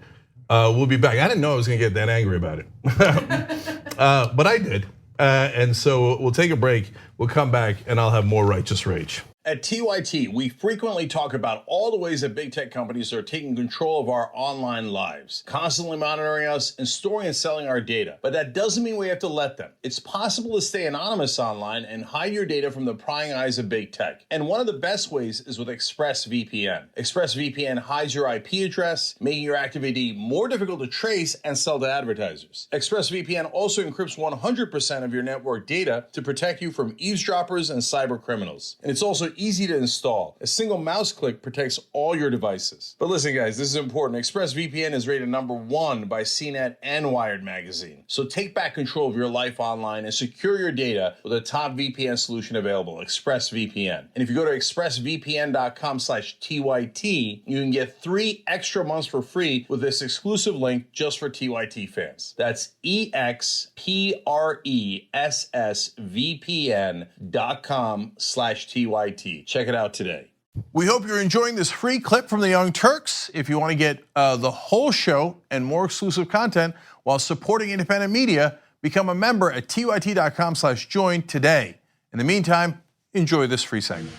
we'll be back. I didn't know I was gonna get that angry about it, but I did. And so we'll take a break, we'll come back, and I'll have more righteous rage. At TYT, we frequently talk about all the ways that big tech companies are taking control of our online lives, constantly monitoring us and storing and selling our data. But that doesn't mean we have to let them. It's possible to stay anonymous online and hide your data from the prying eyes of big tech. And one of the best ways is with ExpressVPN. ExpressVPN hides your IP address, making your active ID more difficult to trace and sell to advertisers. ExpressVPN also encrypts 100% of your network data to protect you from eavesdroppers and cyber criminals. And it's also easy to install. A single mouse click protects all your devices. But listen, guys, this is important. ExpressVPN is rated #1 by CNET and Wired magazine. So take back control of your life online and secure your data with a top VPN solution available, ExpressVPN. And if you go to expressvpn.com/TYT, you can get 3 extra months for free with this exclusive link just for TYT fans. That's expressvpn.com/TYT. Check it out today. We hope you're enjoying this free clip from the Young Turks. If you want to get the whole show and more exclusive content while supporting independent media, become a member at tyt.com/join today. In the meantime, enjoy this free segment.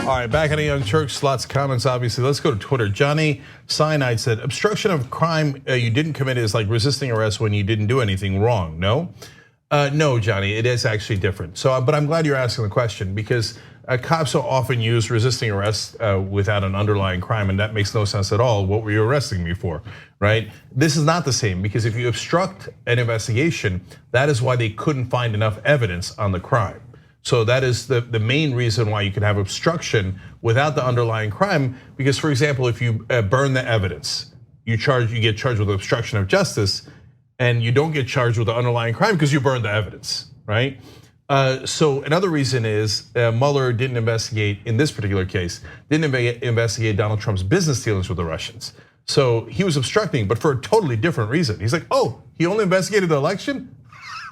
All right, back on the Young Turks, lots of comments, obviously. Let's go to Twitter. Johnny Cyanide said, obstruction of crime you didn't commit is like resisting arrest when you didn't do anything wrong. No? No, Johnny, it is actually different. But I'm glad you're asking the question because cops will often use resisting arrest without an underlying crime, and that makes no sense at all. What were you arresting me for, right? This is not the same because if you obstruct an investigation, that is why they couldn't find enough evidence on the crime. So that is the main reason why you can have obstruction without the underlying crime. Because, for example, if you burn the evidence, you get charged with obstruction of justice, and you don't get charged with the underlying crime because you burned the evidence, right? So another reason is Mueller didn't investigate, in this particular case, didn't investigate Donald Trump's business dealings with the Russians. So he was obstructing, but for a totally different reason. He's like, oh, he only investigated the election?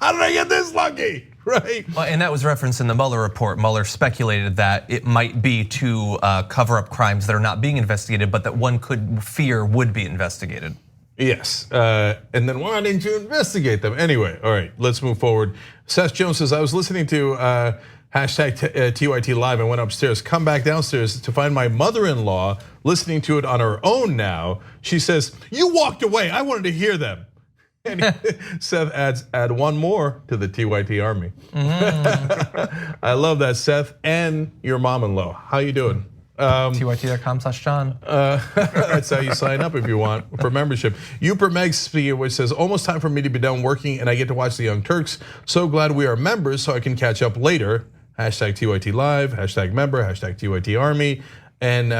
How did I get this lucky? Right. And that was referenced in the Mueller report. Mueller speculated that it might be to cover up crimes that are not being investigated, but that one could fear would be investigated. Yes, and then why didn't you investigate them? Anyway, all right, let's move forward. Seth Jones says, I was listening to hashtag TYT Live and went upstairs, come back downstairs to find my mother-in-law listening to it on her own now. She says, you walked away, I wanted to hear them. And Seth add one more to the TYT army. I love that, Seth, and your mom-in-law. How you doing? TYT.com/John. That's how you sign up if you want for membership. Uper Meg speaking, which says, almost time for me to be done working and I get to watch the Young Turks. So glad we are members so I can catch up later. Hashtag TYT Live, hashtag member, hashtag TYT Army. And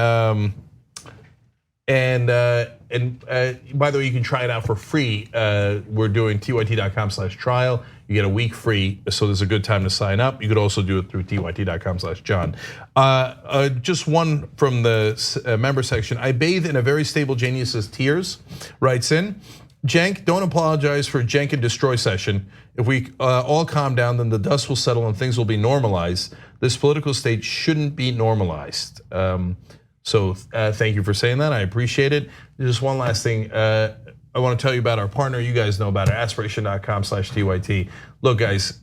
by the way, you can try it out for free. We're doing tyt.com/trial. You get a week free, so there's a good time to sign up. You could also do it through tyt.com/John. Just one from the member section. I bathe in a very stable genius's tears, writes in. Cenk, don't apologize for Cenk and destroy session. If we all calm down, then the dust will settle and things will be normalized. This political state shouldn't be normalized. So thank you for saying that. I appreciate it. Just one last thing. I want to tell you about our partner. You guys know about it, aspiration.com/TYT. Look, guys,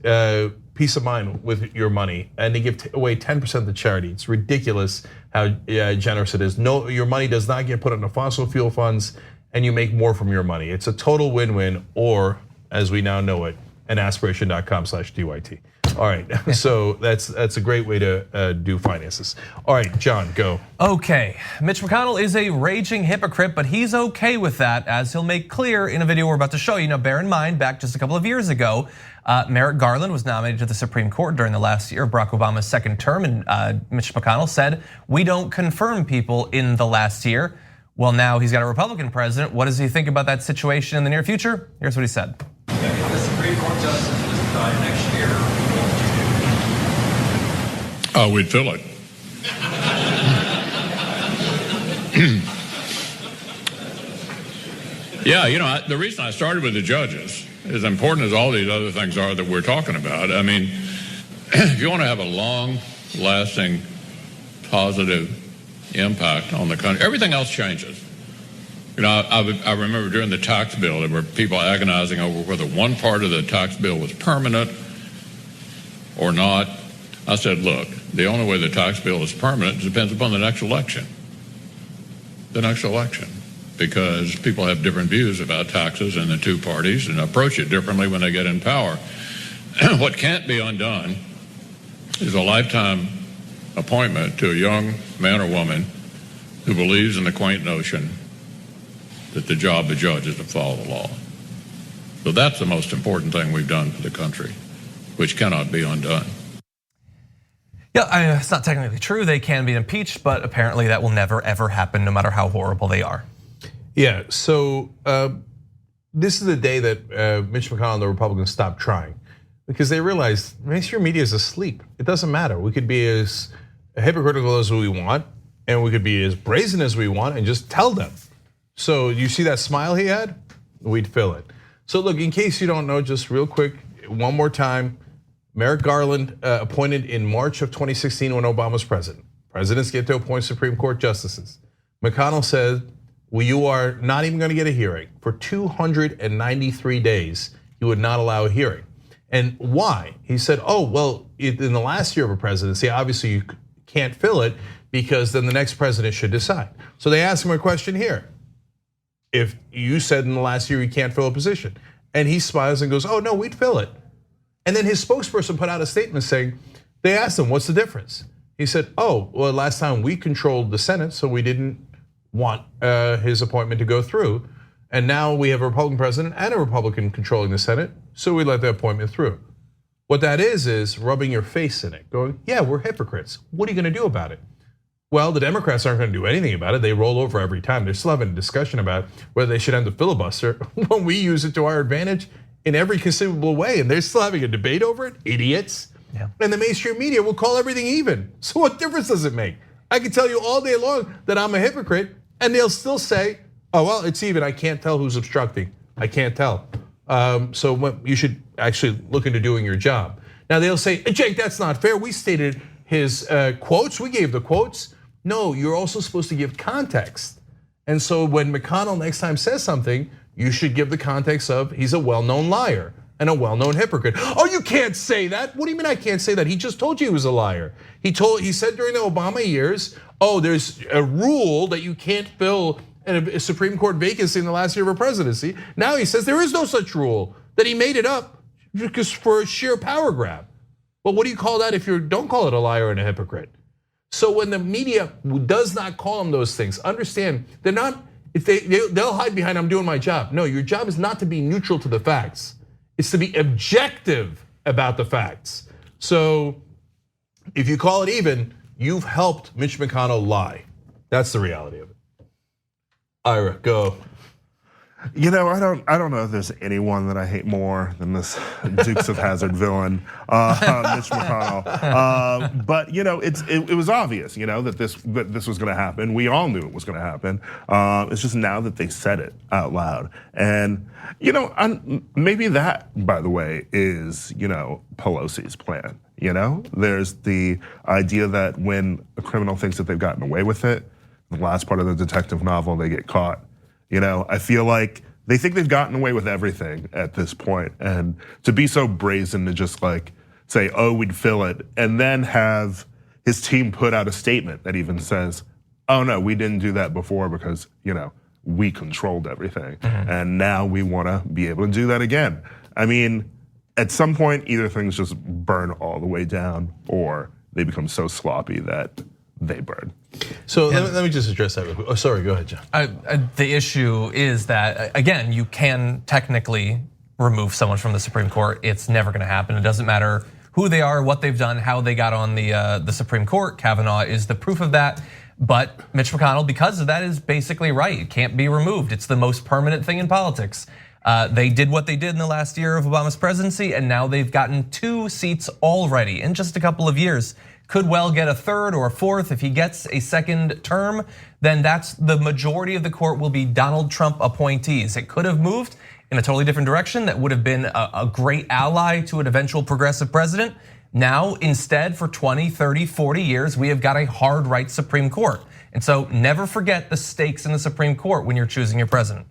peace of mind with your money, and they give away 10% to charity. It's ridiculous how generous it is. No, your money does not get put into fossil fuel funds, and you make more from your money. It's a total win-win, or as we now know it, an aspiration.com/TYT. All right, so that's a great way to do finances. All right, John, go. Okay, Mitch McConnell is a raging hypocrite, but he's okay with that, as he'll make clear in a video we're about to show you. Now, bear in mind, back just a couple of years ago, Merrick Garland was nominated to the Supreme Court during the last year of Barack Obama's second term, and Mitch McConnell said, we don't confirm people in the last year. Well, now he's got a Republican president. What does he think about that situation in the near future? Here's what he said. If the Supreme Court justice was to die next year, we'd fill it. Yeah, the reason I started with the judges, as important as all these other things are that we're talking about, I mean, if you want to have a long-lasting, positive impact on the country, everything else changes. I remember during the tax bill, there were people agonizing over whether one part of the tax bill was permanent or not. I said, look, the only way the tax bill is permanent depends upon the next election. The next election. Because people have different views about taxes in the two parties and approach it differently when they get in power. What can't be undone is a lifetime appointment to a young man or woman who believes in the quaint notion that the job of judge is to follow the law. So that's the most important thing we've done for the country, which cannot be undone. Yeah, it's not technically true. They can be impeached, but apparently that will never, ever happen, no matter how horrible they are. Yeah, so this is the day that Mitch McConnell and the Republicans stopped trying, because they realized mainstream media is asleep. It doesn't matter. We could be as hypocritical as we want, and we could be as brazen as we want, and just tell them. So you see that smile he had? We'd fill it. So look, in case you don't know, just real quick, one more time, Merrick Garland appointed in March of 2016 when Obama was president. Presidents get to appoint Supreme Court justices. McConnell said, well, you are not even gonna get a hearing. For 293 days, he would not allow a hearing. And why? He said, oh, well, in the last year of a presidency, obviously you can't fill it because then the next president should decide. So they asked him a question here. If you said in the last year you can't fill a position, and he smiles and goes, oh no, we'd fill it. And then his spokesperson put out a statement saying, they asked him, what's the difference? He said, oh, well, last time we controlled the Senate, so we didn't want his appointment to go through. And now we have a Republican president and a Republican controlling the Senate, so we let the appointment through. What that is rubbing your face in it, going, yeah, we're hypocrites. What are you gonna do about it? Well, the Democrats aren't gonna do anything about it. They roll over every time. They're still having a discussion about whether they should end the filibuster when we use it to our advantage in every conceivable way. And they're still having a debate over it, idiots. Yeah. And the mainstream media will call everything even. So what difference does it make? I can tell you all day long that I'm a hypocrite, and they'll still say, oh, well, it's even, I can't tell who's obstructing. I can't tell. So you should actually look into doing your job. Now they'll say, Jake, that's not fair. We stated his quotes, we gave the quotes. No, you're also supposed to give context. And so when McConnell next time says something, you should give the context of he's a well-known liar and a well-known hypocrite. Oh, you can't say that. What do you mean I can't say that? He just told you he was a liar. He said during the Obama years, oh, there's a rule that you can't fill a Supreme Court vacancy in the last year of a presidency. Now he says there is no such rule, that he made it up just for a sheer power grab. Well, what do you call that if you don't call it a liar and a hypocrite? So when the media does not call them those things, understand they're not. If they'll hide behind I'm doing my job. No, your job is not to be neutral to the facts. It's to be objective about the facts. So if you call it even, you've helped Mitch McConnell lie. That's the reality of it. Ira, go. You know, I don't know if there's anyone that I hate more than this Dukes of Hazzard villain, Mitch McConnell. But you know, it was obvious, you know, that this was going to happen. We all knew it was going to happen. It's just now that they said it out loud, and you know, maybe that, by the way, is Pelosi's plan. You know, there's the idea that when a criminal thinks that they've gotten away with it, the last part of the detective novel, they get caught. You know, I feel like they think they've gotten away with everything at this point, and to be so brazen to just like say, oh, we'd fill it, and then have his team put out a statement that even says, oh no, we didn't do that before because, we controlled everything. And now we wanna be able to do that again. I mean, at some point, either things just burn all the way down or they become so sloppy that they burn. So let me just address that real quick. Oh, sorry, go ahead, John. The issue is that, again, you can technically remove someone from the Supreme Court. It's never gonna happen. It doesn't matter who they are, what they've done, how they got on the Supreme Court. Kavanaugh is the proof of that. But Mitch McConnell, because of that, is basically right. It can't be removed. It's the most permanent thing in politics. They did what they did in the last year of Obama's presidency, and now they've gotten 2 seats already in just a couple of years. Could well get a 3rd or a 4th. If he gets a 2nd term, then that's the majority of the court will be Donald Trump appointees. It could have moved in a totally different direction that would have been a great ally to an eventual progressive president. Now, instead, for 20, 30, 40 years, we have got a hard right Supreme Court. And so never forget the stakes in the Supreme Court when you're choosing your president.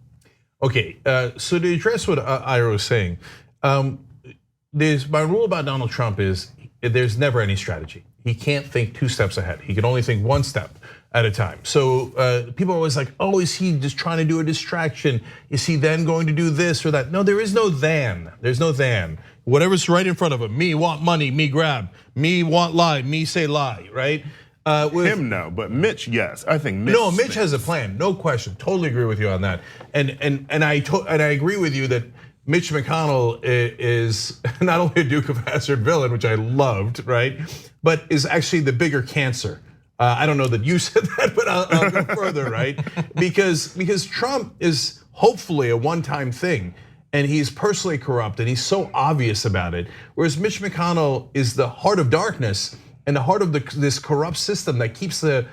Okay, so to address what Ira was saying, my rule about Donald Trump is there's never any strategy. He can't think 2 steps ahead. He can only think 1 step at a time. So people are always like, oh, is he just trying to do a distraction? Is he then going to do this or that? No, there is no then. There's no then. Whatever's right in front of him. Me want money, me grab. Me want lie, me say lie, right? Him no, but Mitch yes. I think Mitch. No, Mitch has a plan, no question. Totally agree with you on that. And I agree with you that Mitch McConnell is not only a Duke of Hazzard villain, which I loved, right, but is actually the bigger cancer. I don't know that you said that, but I'll go further, right? Because Trump is hopefully a one-time thing, and he's personally corrupt, and he's so obvious about it. Whereas Mitch McConnell is the heart of darkness and the heart of this corrupt system that keeps the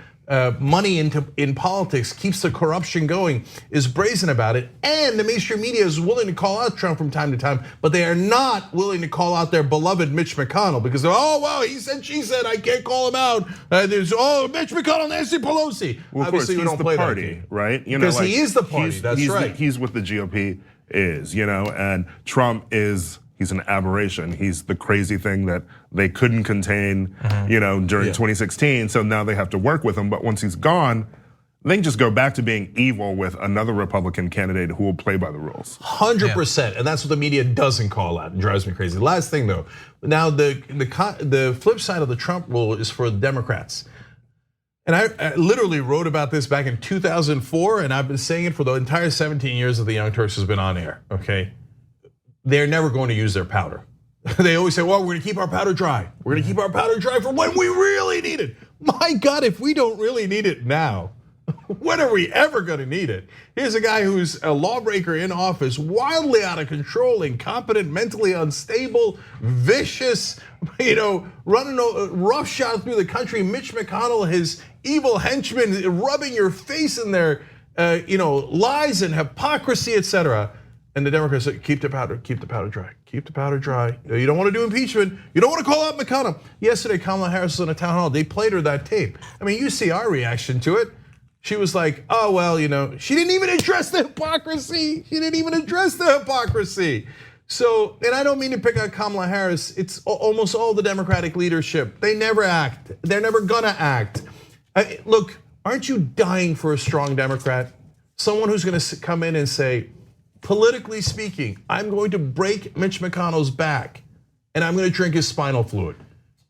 money in politics, keeps the corruption going, is brazen about it. And the mainstream media is willing to call out Trump from time to time, but they are not willing to call out their beloved Mitch McConnell because they're, oh, well, he said, she said, I can't call him out. There's, Mitch McConnell, Nancy Pelosi. Well, of obviously, course, we don't the play party, that game. right? Because he is the party, that's right. He's what the GOP is, and Trump is, he's an aberration. He's the crazy thing that they couldn't contain, during 2016. So now they have to work with him. But once he's gone, they can just go back to being evil with another Republican candidate who will play by the rules. 100%, and that's what the media doesn't call out. It drives me crazy. Last thing though, now the flip side of the Trump rule is for the Democrats. And I literally wrote about this back in 2004, and I've been saying it for the entire 17 years that the Young Turks has been on air, okay? They're never going to use their powder. They always say, well, we're gonna keep our powder dry. We're gonna keep our powder dry for when we really need it. My God, if we don't really need it now, when are we ever gonna need it? Here's a guy who's a lawbreaker in office, wildly out of control, incompetent, mentally unstable, vicious, running roughshod through the country. Mitch McConnell, his evil henchmen, rubbing your face in their lies and hypocrisy, etc. And the Democrats say, keep the powder dry, keep the powder dry. You don't want to do impeachment. You don't want to call out McConnell. Yesterday, Kamala Harris was on a town hall. They played her that tape. I mean, you see our reaction to it. She was like, oh, well, she didn't even address the hypocrisy. So, and I don't mean to pick on Kamala Harris. It's almost all the Democratic leadership. They never act. They're never gonna act. Look, aren't you dying for a strong Democrat? Someone who's gonna come in and say, politically speaking, I'm going to break Mitch McConnell's back and I'm going to drink his spinal fluid.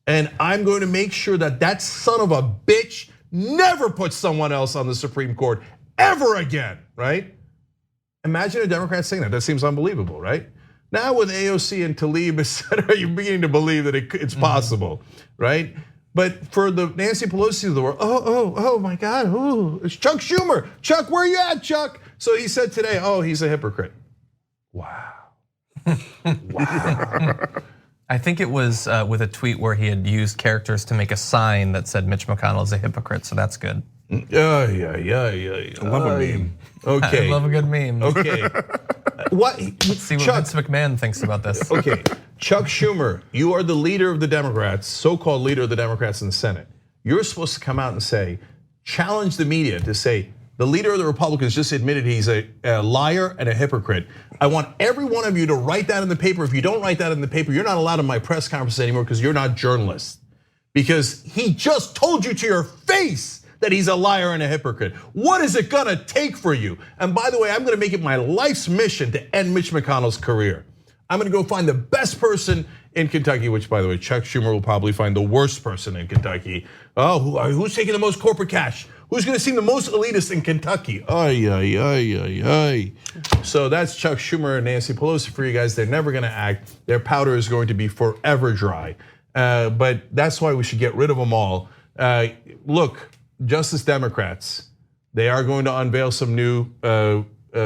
And I'm going to make sure that that son of a bitch never puts someone else on the Supreme Court ever again, right? Imagine a Democrat saying that. That seems unbelievable, right? Now with AOC and Tlaib, et cetera, you're beginning to believe that it's possible, right? But for the Nancy Pelosi of the world, oh my God, it's Chuck Schumer. Chuck, where you at, Chuck? So he said today, he's a hypocrite. Wow. I think it was with a tweet where he had used characters to make a sign that said Mitch McConnell is a hypocrite, so that's good. Yeah. I love a meme. Okay. I love a good meme. Okay. What? Let's see what Vince McMahon thinks about this. Okay, Chuck Schumer, you are the leader of the Democrats, so-called leader of the Democrats in the Senate. You're supposed to come out and say, challenge the media to say, the leader of the Republicans just admitted he's a liar and a hypocrite. I want every one of you to write that in the paper. If you don't write that in the paper, you're not allowed in my press conference anymore because you're not journalists. Because he just told you to your face that he's a liar and a hypocrite. What is it gonna take for you? And by the way, I'm gonna make it my life's mission to end Mitch McConnell's career. I'm gonna go find the best person in Kentucky, which by the way, Chuck Schumer will probably find the worst person in Kentucky. Who's taking the most corporate cash? Who's gonna seem the most elitist in Kentucky? So that's Chuck Schumer and Nancy Pelosi for you guys. They're never gonna act. Their powder is going to be forever dry. But that's why we should get rid of them all. Look, Justice Democrats, they are going to unveil some new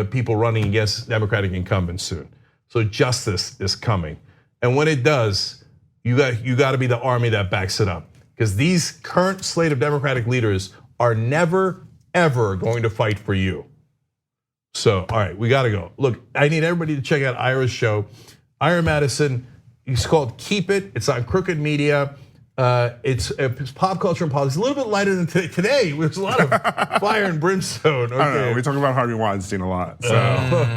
people running against Democratic incumbents soon. So justice is coming. And when it does, you got to be the army that backs it up. Because these current slate of Democratic leaders are never, ever going to fight for you. So, all right, we gotta go. Look, I need everybody to check out Ira's show. Ira Madison, it's called Keep It. It's on Crooked Media. It's pop culture and politics. A little bit lighter than today. There's a lot of fire and brimstone. Okay. I don't know, we talk about Harvey Weinstein a lot, so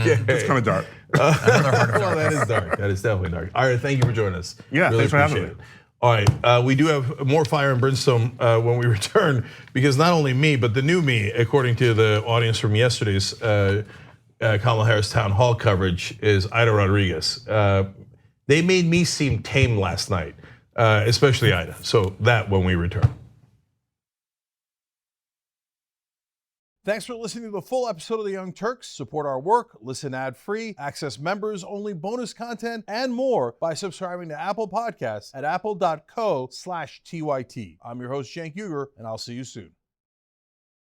it's kind of dark. Well, that is dark. That is definitely dark. All right, thank you for joining us. Yeah, really thanks for having appreciate me. it. All right, we do have more fire and brimstone when we return, because not only me, but the new me, according to the audience from yesterday's Kamala Harris town hall coverage, is Ida Rodriguez. They made me seem tame last night, especially Ida. So that when we return. Thanks for listening to the full episode of the Young Turks. Support our work, listen ad-free, access members-only bonus content, and more by subscribing to Apple Podcasts at apple.co/TYT. I'm your host, Cenk Uygur, and I'll see you soon.